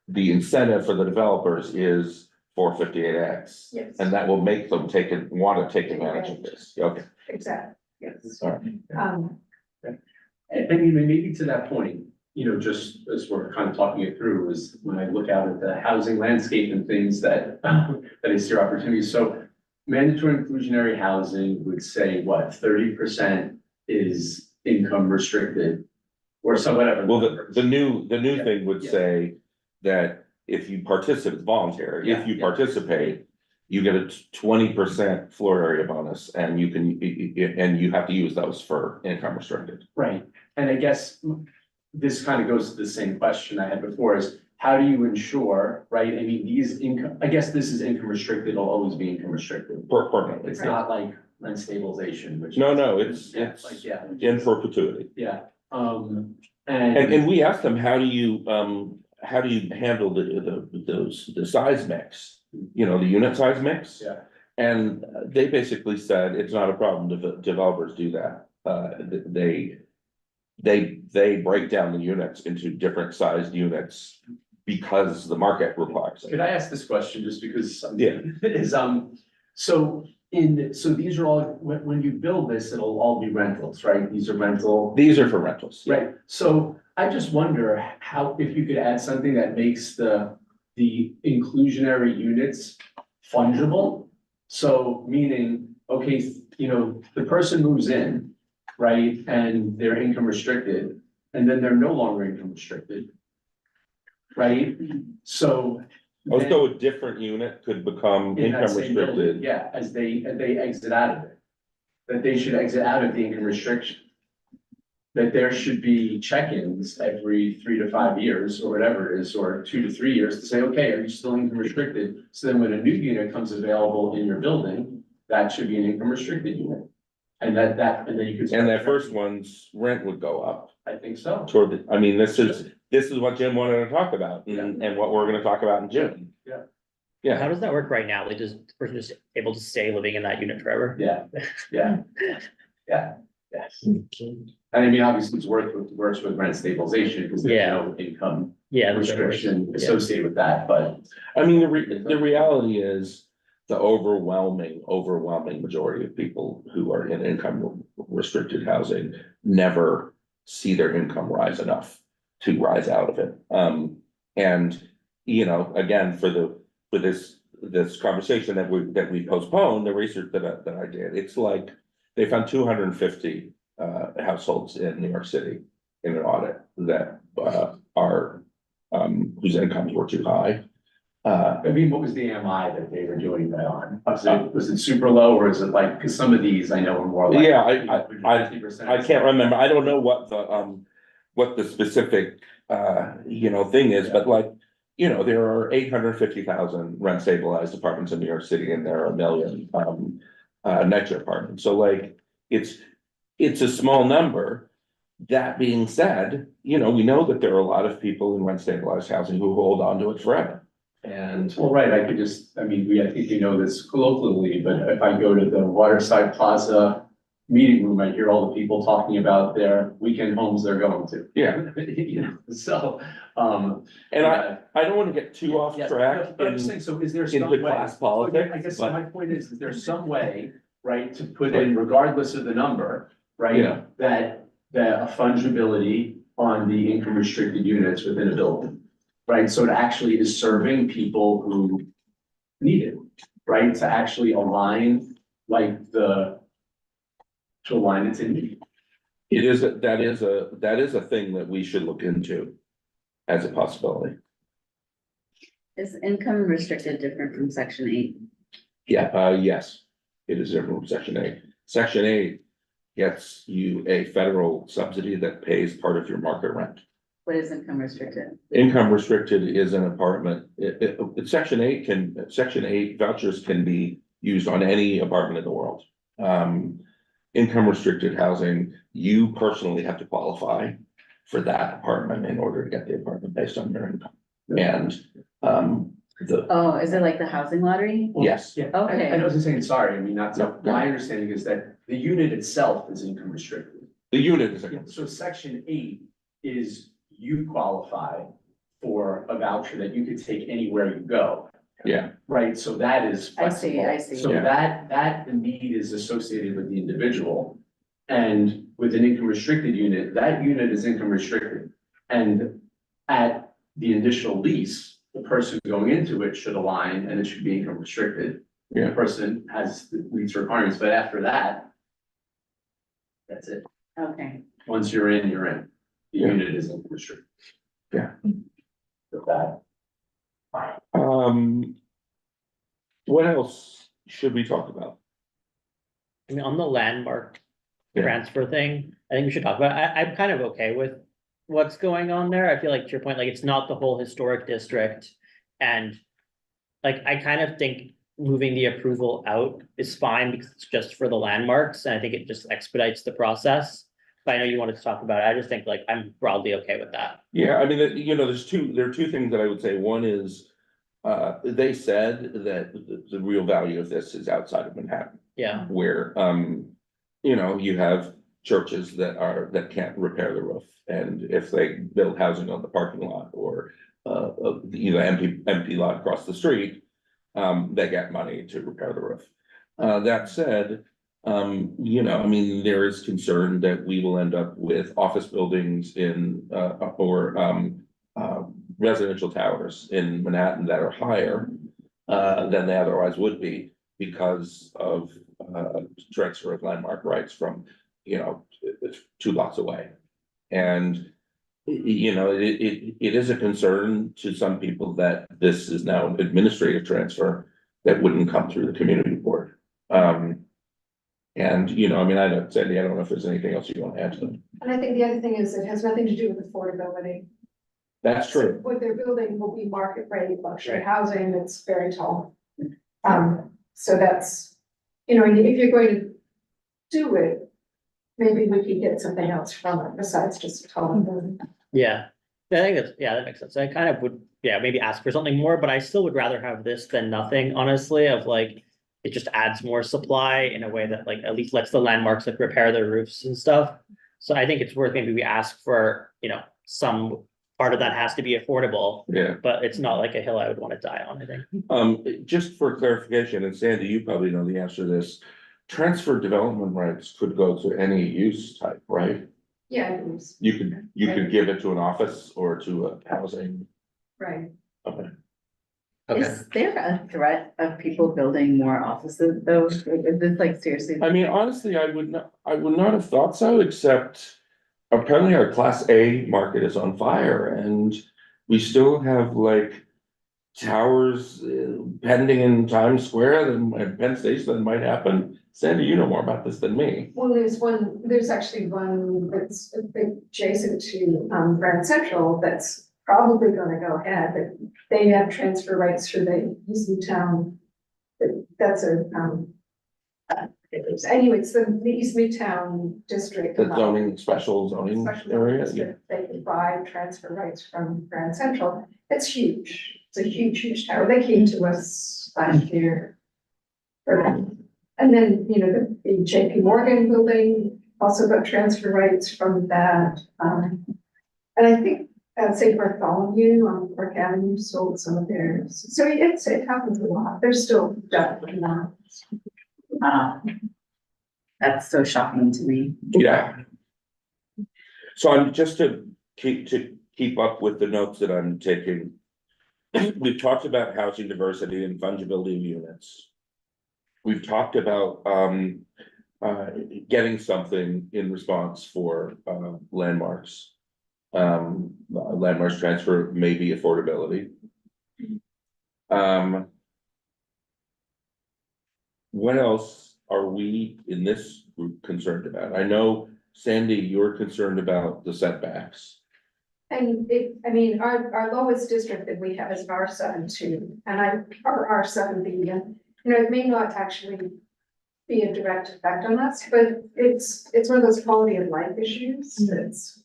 the incentive for the developers is 458X. Yes. And that will make them want to take advantage of this. Okay. Exactly, yes. All right. I mean, maybe to that point, just as we're kind of talking it through, is when I look out at the housing landscape and things that I see opportunities. So mandatory inclusionary housing would say what, 30% is income restricted or some whatever. Well, the new Yeah. thing would Yeah. say that if you participate, it's voluntary, Yeah, if you yeah. participate, you get a 20% floor area bonus, and you have to use those for income restricted. Right, and I guess this kind of goes to the same question I had before, is how do you ensure, right? I mean, I guess this is income restricted, it'll always be income restricted. Permanently. It's not like rent stabilization, which. No, it's Like, yeah. in perpetuity. Yeah, And we asked them, how do you handle the size mix? The unit size mix? Yeah. And they basically said it's not a problem, developers do that. They break down the units into different sized units because the market requires Could it. I ask this question just because? Yeah. Is, so so these are all, when you build this, it'll all be rentals, right? These are rental. These are for rentals. Right, so I just wonder how, if you could add something that makes the inclusionary units fungible. So meaning, okay, you know, the person moves in, right, and they're income restricted, and then they're no longer income restricted. Right, so. Oh, then- so a different unit could become in that income same building, restricted. yeah, as they exit out of it. That they should exit out of the income restriction. That there should be check-ins every 3 to 5 years, or whatever it is, or 2 to 3 years, to say, okay, are you still income restricted? So then when a new unit comes available in your building, that should be an income restricted unit. And and then you could. And that first one's rent would go up I think so. toward the, I mean, this is what Jim wanted to talk about and what we're gonna talk about in June. Yeah. How Yeah, does that work right now? Like, the person just able to stay living in that unit forever? Yeah, yeah, yeah, yes. And I mean, obviously, works with rent stabilization, because there's Yeah. no income Yeah. that's what it works. restriction Yeah. associated with that, but. I mean, the reality is the overwhelming majority of people who are in income restricted housing never see their income rise enough to rise out of it. And, you know, again, for this conversation that we postponed, the research that I did, it's like they found 250 households in New York City in an audit that are whose incomes were too high. I mean, what was the AMI that they were doing that on? Was it super low, or is it like, because some of these I know are more like. Yeah, 50%. I can't remember, I don't know what the specific, you know, thing is, but like, you know, there are 850,000 rent stabilized apartments in New York City, and there are 1 million, NYCHA apartments, so like, it's a small number. That being said, you know, we know that there are a lot of people in rent stabilized housing who hold on to it forever. And, Well, right, I could just, I mean, I think you know this colloquially, but if I go to the Waterside Plaza meeting room, I hear all the people talking about their weekend homes they're going to. yeah, You know, so, and I don't wanna get too off yes, track but I'm just in, saying, so is there some into way? class politics, I guess but- my point is there some way, right, to put in, regardless of the number, right? Yeah. That a fungibility on the income restricted units within a building, right? So it actually is serving people who need it, right? To actually align, like to align it to need. that is a thing that we should look into as a possibility. Is income restricted different from section 8? Yeah, yes, it is different from section 8. Section 8 gets you a federal subsidy that pays part of your market rent. What is income restricted? Income restricted is an apartment, section 8 vouchers can be used on any apartment in the world. Income restricted housing, you personally have to qualify for that apartment in order to get the apartment based on your income. And, Oh, is it like the housing lottery? yes, Yeah, Okay. and I was saying, sorry, I mean, not No, to, go my ahead. understanding is that the unit itself is income restricted. the unit is. So section 8 is you qualify for a voucher that you could take anywhere you go. Yeah. Right, so that is I see, flexible. I see. So Yeah. that the need is associated with the individual. And with an income restricted unit, that unit is income restricted. And at the initial lease, the person going into it should align and it should be income restricted. Yeah. The person has the lease requirements, but after that, that's it. Okay, Once you're in, you're in. The Yeah. unit is income restricted. Yeah. With that. What else should we talk about? I mean, on the landmark Yeah. transfer thing, I think we should talk about, I'm kind of okay with what's going on there. I feel like to your point, like, it's not the whole historic district. And like, I kind of think moving the approval out is fine because it's just for the landmarks, and I think it just expedites the process. But I know you wanted to talk about it. I just think like I'm broadly okay with that. Yeah, I mean, you know, there are two things that I would say. One is, they said that the real value of this is outside of Manhattan, Yeah, where, you know, you have churches that can't repair the roof. And if they build housing on the parking lot or, either empty lot across the street, they get money to repair the roof. That said, you know, I mean, there is concern that we will end up with office buildings or residential towers in Manhattan that are higher than they otherwise would be because of transfer of landmark rights from, you know, 2 blocks away. And you know, it is a concern to some people that this is now an administrative transfer that wouldn't come through the community board. And, you know, I mean, Sandy, I don't know if there's anything else you want to add to them. And I think the other thing is it has nothing to do with affordability. That's So true. what they're building will be market rate luxury Right. housing that's very tall. So that's, you know, if you're going to do it, maybe we could get something else from it besides just a tall building. yeah, I think that's, yeah, that makes sense. I kind of would, yeah, maybe ask for something more, but I still would rather have this than nothing, honestly, of like. It just adds more supply in a way that like at least lets the landmarks like repair their roofs and stuff. So I think it's worth maybe we ask for, you know, some part of that has to be affordable, Yeah. but it's not like a hill I would want to die on, I think. Just for clarification, and Sandy, you probably know the answer to this. Transfer development rights could go to any use type, right? Yeah, it was, You could give it to an office or to a housing. right. Okay. Is there a threat of people building more offices though? Is this like seriously? I mean, honestly, I would not have thought so, except apparently our class A market is on fire and we still have like towers pending in Times Square and Penn Station that might happen. Sandy, you know more about this than me. Well, there's actually one that's adjacent to Grand Central that's probably gonna go ahead, but they have transfer rights through the East Midtown. That's a, anyways, the East Midtown district. The special zoning Special area, yeah. district, they can buy transfer rights from Grand Central. It's huge. It's a huge tower. They came to us last year. for that. And then, you know, the JP Morgan building also got transfer rights from that. And I think St. Bartholomew on Park Avenue sold some of theirs. So it happens a lot. There's still definitely not. That's so shocking to me. Yeah. So I'm just to keep up with the notes that I'm taking. We've talked about housing diversity and fungibility of units. We've talked about getting something in response for landmarks. Landmarks transfer, maybe affordability. What else are we in this group concerned about? I know, Sandy, you're concerned about the setbacks. And I mean, our lowest district that we have is R7-2, and our R7B, you know, it may not actually be a direct effect on us, but it's one of those quality of life issues that's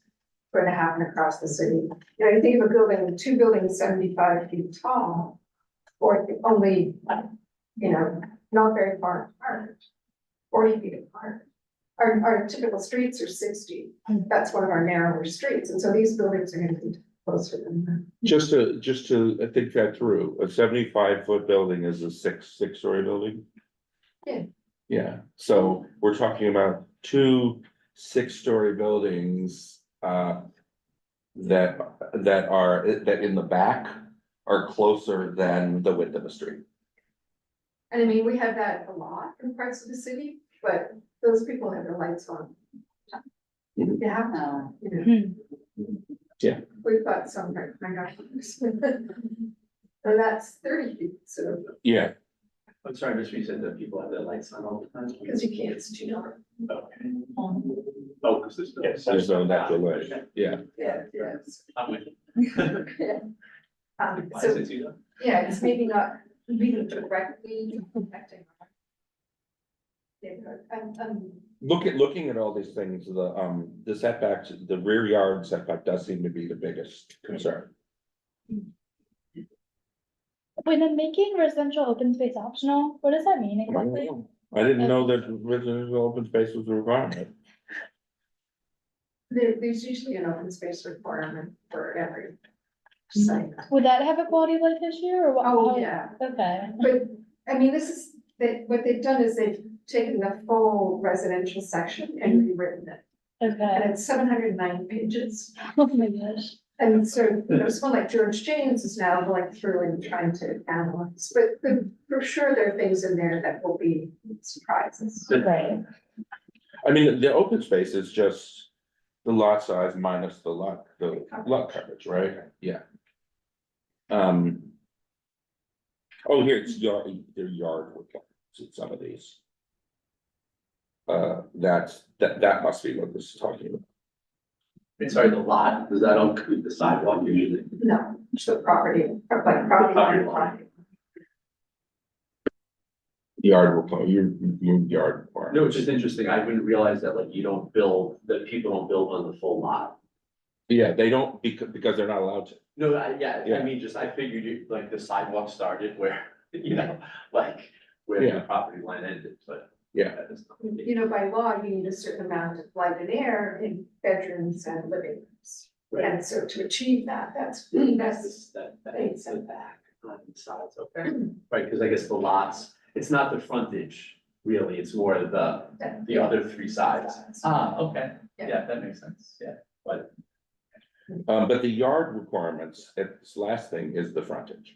going to happen across the city. You know, you think of a building, 2 buildings 75 feet tall, or only, you know, not very far apart, 40 feet apart. Our typical streets are 60. That's one of our narrower streets, and so these buildings are gonna be closer than that. Just to think that through, a 75-foot building is a six-story building? Yeah. Yeah, so we're talking about 2 6-story buildings, that in the back are closer than the width of the street. And I mean, we have that a lot in parts of the city, but those people have their lights on. Mhm. Yeah, No. you know. Yeah. We've got some right now. And that's 30 feet, so, Yeah, I'm sorry, Mr. You said that people have their lights on all the time. because you can't, it's too dark. Okay. Oh, because this. Yes, there's no natural light, yeah. Yeah, yes. I'm with you. Yeah. Why is So, it too dark? yeah, it's maybe not really directly affecting. Neighborhood, Looking at all these things, the setbacks, the rear yard setback does seem to be the biggest concern. When I'm making residential open space optional, what does that mean I don't exactly? know. I didn't know that residential open space was a requirement. There's usually an open space requirement for every site. Would that have a quality of life issue or what? Oh, how- yeah, Okay, but, I mean, this is, what they've done is they've taken the full residential section and rewritten it. And okay. it's 709 pages. Oh my gosh. And so, someone like George James is now going through and trying to analyze, but for sure there are things in there that will be surprises. Right. I mean, the open space is just the lot size minus the lot coverage, right? Yeah. Oh, here it's their yard requirements in some of these. That must be what this is talking about. And sorry, the lot, does that include the sidewalk usually? No, just the property, or like property line line. Yard requirement, you moved yard requirement. No, it's just interesting. I wouldn't realize that like you don't build, that people don't build on the full lot. Yeah, they don't, because they're not allowed to. No, yeah, Yeah. I mean, just I figured you, like the sidewalk started where, you know, like where the Yeah. property line ended, but. Yeah. that is not the case. You know, by law, you need a certain amount of light and air in bedrooms and living rooms. Right. And so to achieve that, that's That is setback on the sides, okay, right, because I guess the lots, it's not the frontage, really, it's more of the other three sides. Ah, okay, yeah, that makes sense, yeah, but. But the yard requirements, this last thing is the frontage.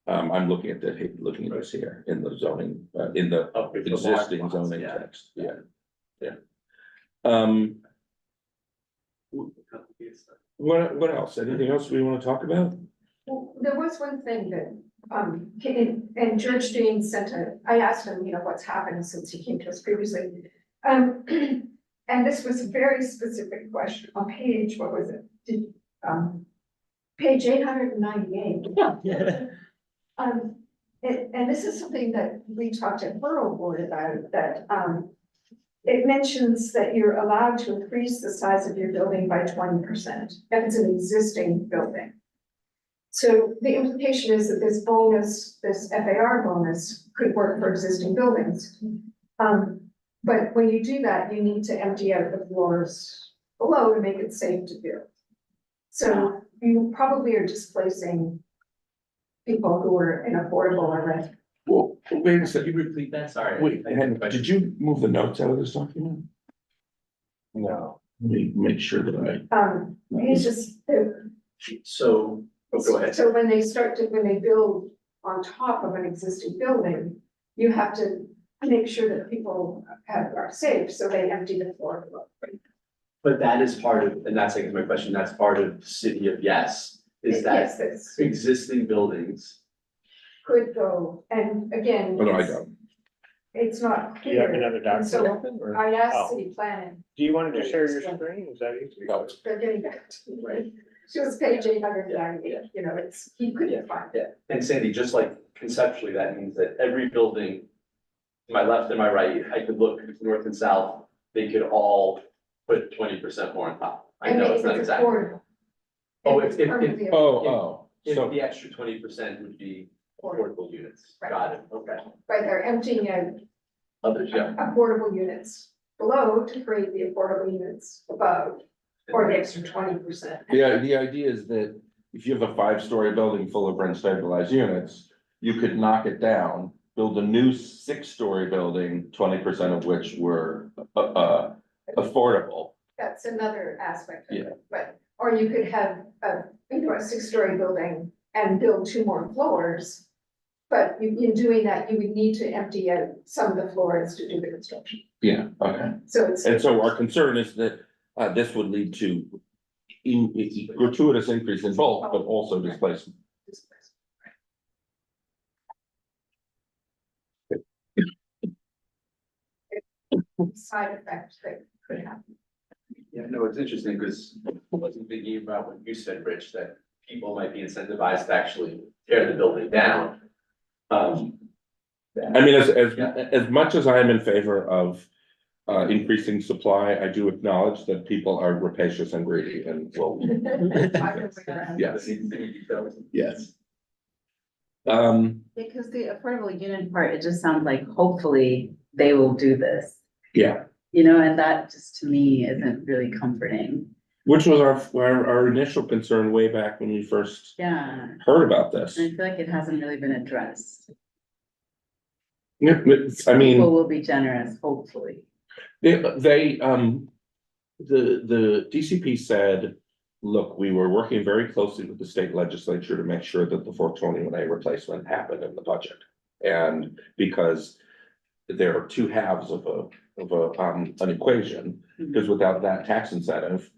I'm looking at this here in the zoning, in the Okay, for large existing lots, zoning yeah. text, yeah. Um, what else? Anything else we wanna talk about? Well, there was one thing that, and George James I asked him, what's happened since he came to us previously. And this was a very specific question on page, what was it? Page 898. And this is something that we talked at Borough Board about, that, it mentions that you're allowed to increase the size of your building by 20%, if it's an existing building. So the implication is that this bonus, this FAR bonus could work for existing buildings. But when you do that, you need to empty out the floors below to make it safe to build. So you probably are displacing people who are in affordable or rent. Well, wait a Can you second, repeat that? Sorry. wait, Henry, did you move the notes out of this document? No. Let me make sure that I. He's just, So, go ahead. so when they build on top of an existing building, you have to make sure that people are safe, so they empty the floor below. But that is part of, and that's, I guess my question, that's part of City of Yes, is Yes, that this existing buildings. could go, and again. Oh, no, I it's- don't. It's not Do you have clear. another And so document open or? I Oh. asked city planning, Do you want to just share your screen? Is that easy? No, they're getting back to me, right? She was page 898, he couldn't find it. And Sandy, just like conceptually, that means that every building, to my left and my right, I could look north and south, they could all put 20% more on top. I know it's not exactly. affordable. Oh, It's if- permanently Oh, If so, the extra 20% would be affordable units, Right. got it, okay. Right, they're emptying out Others, yeah. affordable units below to create the affordable units above, or the extra 20%. yeah, the idea is that if you have a 5-story building full of rent stabilized units, you could knock it down, build a new 6-story building, 20% of which were, affordable. That's another aspect of Yeah. it, but, or you could have a 6-story building and build 2 more floors. But in doing that, you would need to empty out some of the floors to do the construction, Yeah, okay. so it's. And so our concern is that, this would lead to gratuitous increase in bulk, but also displacement. Side effect that could happen. Yeah, no, it's interesting because I wasn't thinking about what you said, Rich, that people might be incentivized to actually tear the building down. I mean, as much as I am in favor of increasing supply, I do acknowledge that people are rapacious and greedy and will. Yes. Yes. Because the affordable unit part, it just sounds like hopefully they will do this, yeah, you know, and that just to me isn't really comforting. which was our initial concern way back when we first Yeah, heard about this. and I feel like it hasn't really been addressed. Yeah, I People mean, will be generous, hopefully. the DCP said, look, we were working very closely with the state legislature to make sure that the 421A replacement happened in the budget. And because there are two halves of an equation, because without that tax incentive,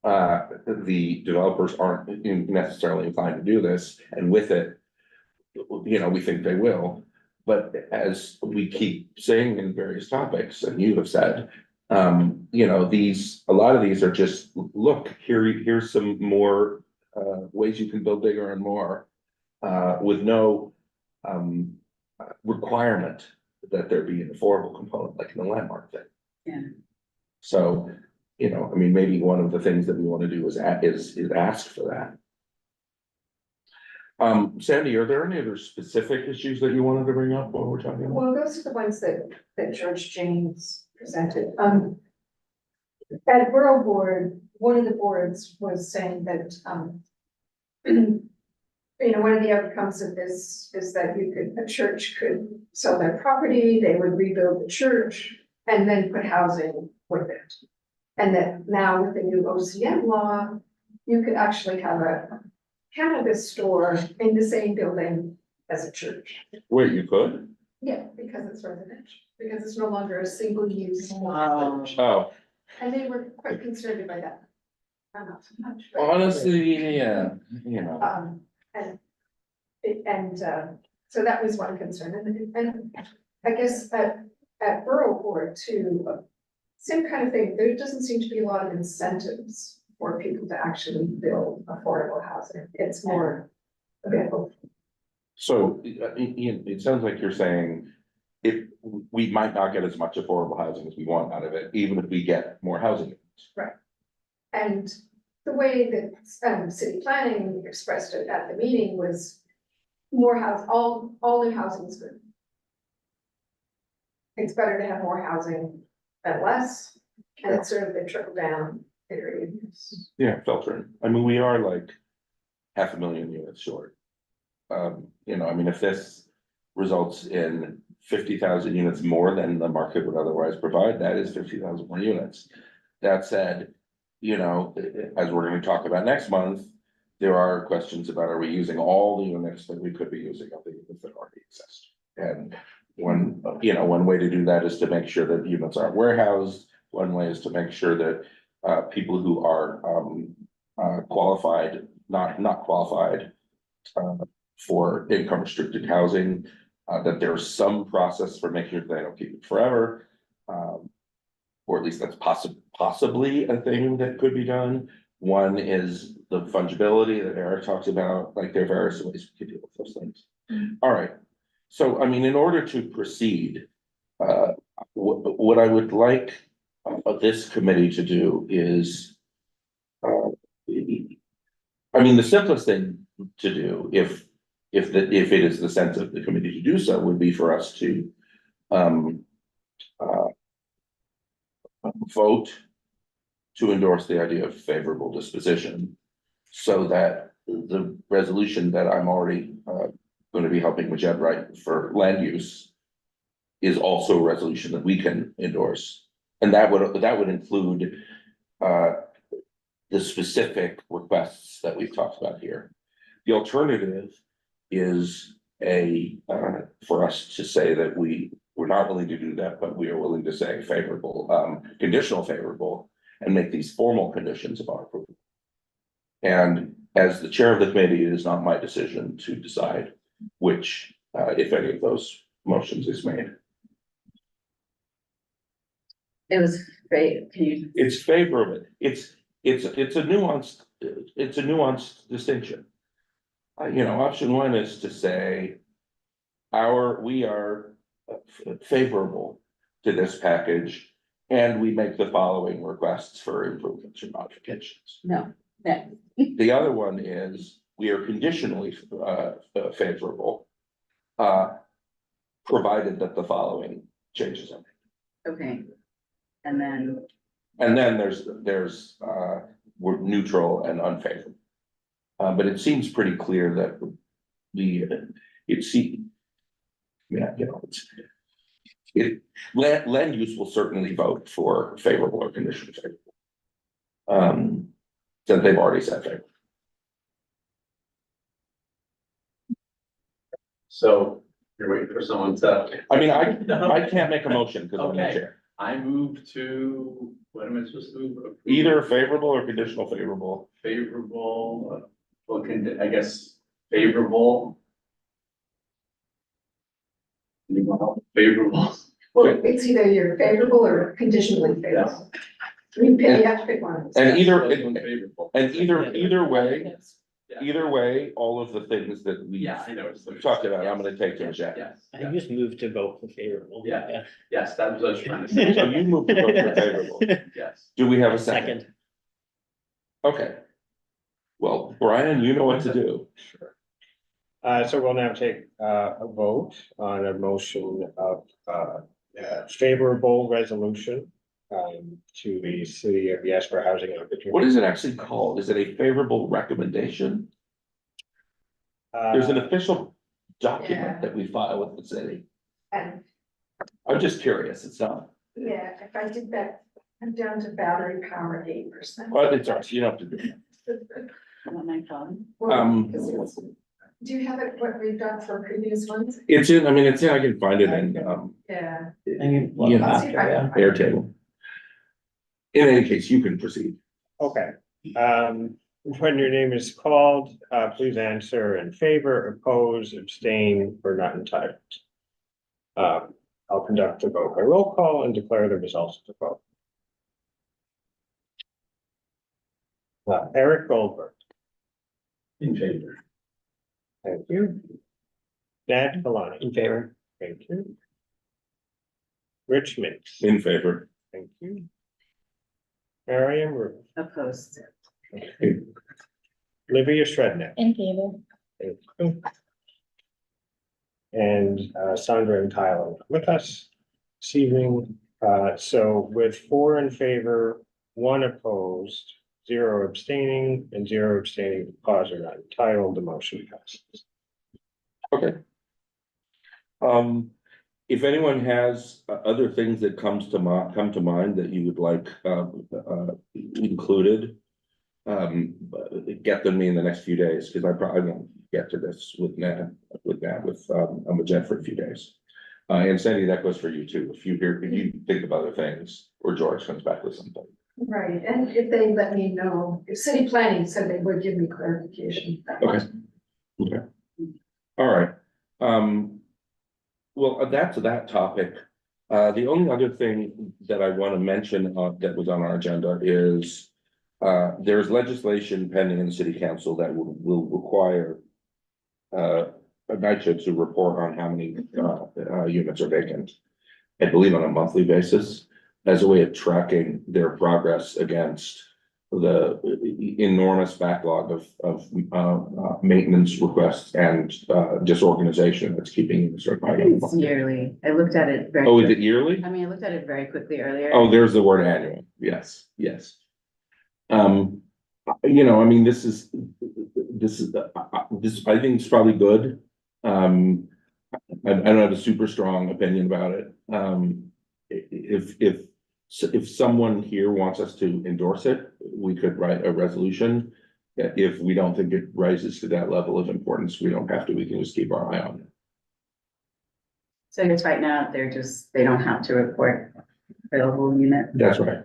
the developers aren't necessarily inclined to do this, and with it, you know, we think they will. But as we keep saying in various topics, and you have said, you know, a lot of these are just, look, here's some more ways you can build bigger and more, with no requirement that there be an affordable component like in the landmark thing. Yeah. So, you know, I mean, maybe one of the things that we want to do is ask for that. Sandy, are there any other specific issues that you wanted to bring up while we're talking about? Well, those are the ones that George James presented. At Borough Board, one of the boards was saying that, you know, one of the outcomes of this is that a church could sell their property, they would rebuild the church, and then put housing with it. And that now with the new OCM law, you could actually have a cannabis store in the same building as a church. Wait, you could? Yeah, because it's residential, because it's no longer a single use. Oh, And they were quite concerned by that. I'm not so much. but- honestly, yeah, you know, So that was one concern, and I guess at Borough Board too, same kind of thing, there doesn't seem to be a lot of incentives for people to actually build affordable housing, it's more available. so it sounds like you're saying if we might not get as much affordable housing as we want out of it, even if we get more housing. units. And the way that city planning expressed it at the meeting was more all new housing is good. It's better to have more housing than less, and it's sort of the trickle down theory. Yeah, filtering. I mean, we are like 500,000 units short. You know, I mean, if this results in 50,000 units more than the market would otherwise provide, that is 50,000 more units. That said, you know, as we're gonna talk about next month, there are questions about, are we using all the units that we could be using of the units that already exist? And one way to do that is to make sure that units aren't warehoused. One way is to make sure that people who are qualified, not qualified for income restricted housing, that there's some process for making sure they don't keep it forever. Or at least that's possibly a thing that could be done. One is the fungibility that Eric talks about, like there are various ways we could deal with those things. All right, so I mean, in order to proceed, what I would like this committee to do is, I mean, the simplest thing to do, if it is the sense of the committee to do so, would be for us to vote to endorse the idea of favorable disposition, so that the resolution that I'm already going to be helping with Jed write for land use is also a resolution that we can endorse, and that would include the specific requests that we've talked about here. The alternative is for us to say that we're not willing to do that, but we are willing to say favorable, conditional favorable, and make these formal conditions of our approval. And as the chair of the committee, it is not my decision to decide which, if any of those motions is made. It was great, can you? It's favorable. It's a nuanced distinction. Option one is to say we are favorable to this package, and we make the following requests for improvements or modifications. No, that, The other one is we are conditionally, favorable. Provided that the following changes are made. Okay. And then, And then we're neutral and unfavorable. But it seems pretty clear that land use will certainly vote for favorable or conditionally favorable. Since they've already said favorable. So you're waiting for someone to. I mean, I can't make a motion because I'm the Okay. chair. I move to, what am I supposed to move? Either favorable or conditional favorable. Favorable, well, I guess favorable. Favorable. Well, it's either you're favorable or conditionally favorable. You have to pick one. And Favorable. either way, Yeah. either way, all of the things that we Yeah, I know. talked about, I'm gonna take to reject. Yes, I think you just moved to vote for favorable. Yeah. yes, that was what I was trying to say. So you moved to vote for favorable. Yes. Do we have a second? Okay. Well, Brian, you know what to do. Sure. So we'll now take a vote on a motion of favorable resolution to the city of Yes for housing opportunity. What is it actually called? Is it a favorable recommendation? There's an official document that we file with the city. And, I'm just curious, it's not, yeah, if I did that, I'm down to battery power 8%. well, it's ours, you don't have to do it. on my phone. Do you have it, what we've done for previous ones? It's in, I can find it in, Yeah. you know, I'll see if I can find it. Airtable. In any case, you can proceed. Okay, when your name is called, please answer in favor, oppose, abstain, or not entitled. I'll conduct the vote by roll call and declare the results of the vote. Eric Goldberg, In favor. thank you. Nat Kalani, In favor. thank you. Rich Mintz, In favor. thank you. Marion Rue, Opposed. thank you. Livia Shredneck, In favor. thank you. And Sandra and Tyler with us this evening. So with 4 in favor, 1 opposed, 0 abstaining, and 0 abstaining because are not entitled, the motion passes. Okay. If anyone has other things that come to mind that you would like included, get them to me in the next few days, because I probably won't get to this with Jen for a few days. And Sandy, that goes for you too. If you think of other things, or George comes back with something. Right, and if they let me know, if city planning said they would give me clarification. Okay. Okay. All right. Well, that's that topic. The only other thing that I want to mention that was on our agenda is there's legislation pending in the city council that will require NYCHA to report on how many units are vacant, I believe on a monthly basis, as a way of tracking their progress against the enormous backlog of maintenance requests and disorganization that's keeping units occupied. It's yearly. I looked at it very. Oh, is it yearly? I mean, I looked at it very quickly earlier. Oh, there's the word annual. Yes, yes. This I think it's probably good. I don't have a super strong opinion about it. If someone here wants us to endorse it, we could write a resolution. If we don't think it rises to that level of importance, we don't have to, we can just keep our eye on it. So I guess right now, they don't have to report available unit. That's right.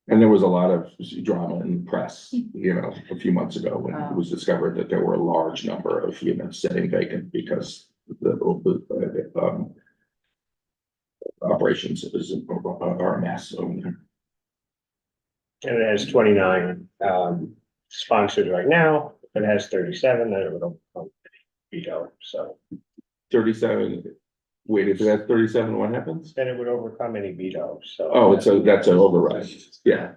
And there was a lot of drama in the press, a few months ago when it was discovered that there were a large number of units sitting vacant because the operations are a mess over there. And it has 29 sponsors right now. If it has 37, then it would overcome veto. So 37. Wait, if it has 37, what happens? then it would overcome any veto. So Oh, that's an override. Yeah.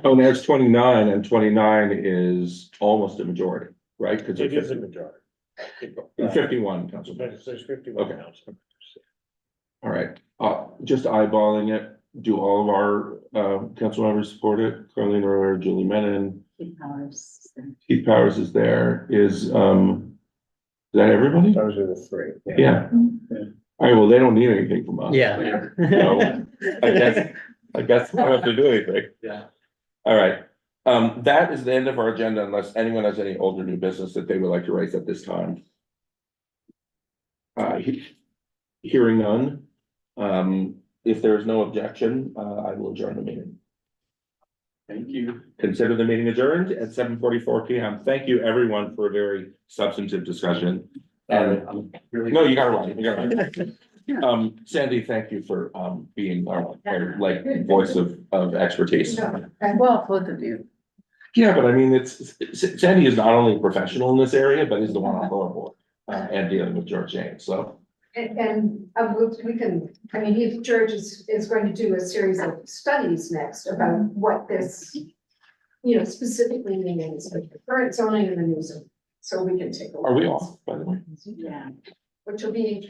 Oh, there's 29, and 29 is almost a majority, right? Because It is a majority. 51 council members. There's 51 Okay. council members. All right, just eyeballing it, do all of our, council members support it? Carleen or Julie Menon, Keep powers. Keith Powers is there, is that everybody? Those are the three. Yeah. All right, well, they don't need anything from us. Yeah. So, I guess I don't have to do anything. Yeah. All right, that is the end of our agenda unless anyone has any older new business that they would like to raise at this time. Hearing none, if there is no objection, I will adjourn the meeting. Thank you. Consider the meeting adjourned at 7:44 PM. Thank you, everyone, for a very substantive discussion. I'm really. No, you got it right, you got it right. Sandy, thank you for, being our, like, voice of expertise. Well, both of you. Yeah, but I mean, Sandy is not only a professional in this area, but is the one on our board, and dealing with George James, so. We can, I mean, George is going to do a series of studies next about what this, specifically means, like the current zoning and the new zoning. So we can take a look. Are we off, by the way? Yeah. Which will be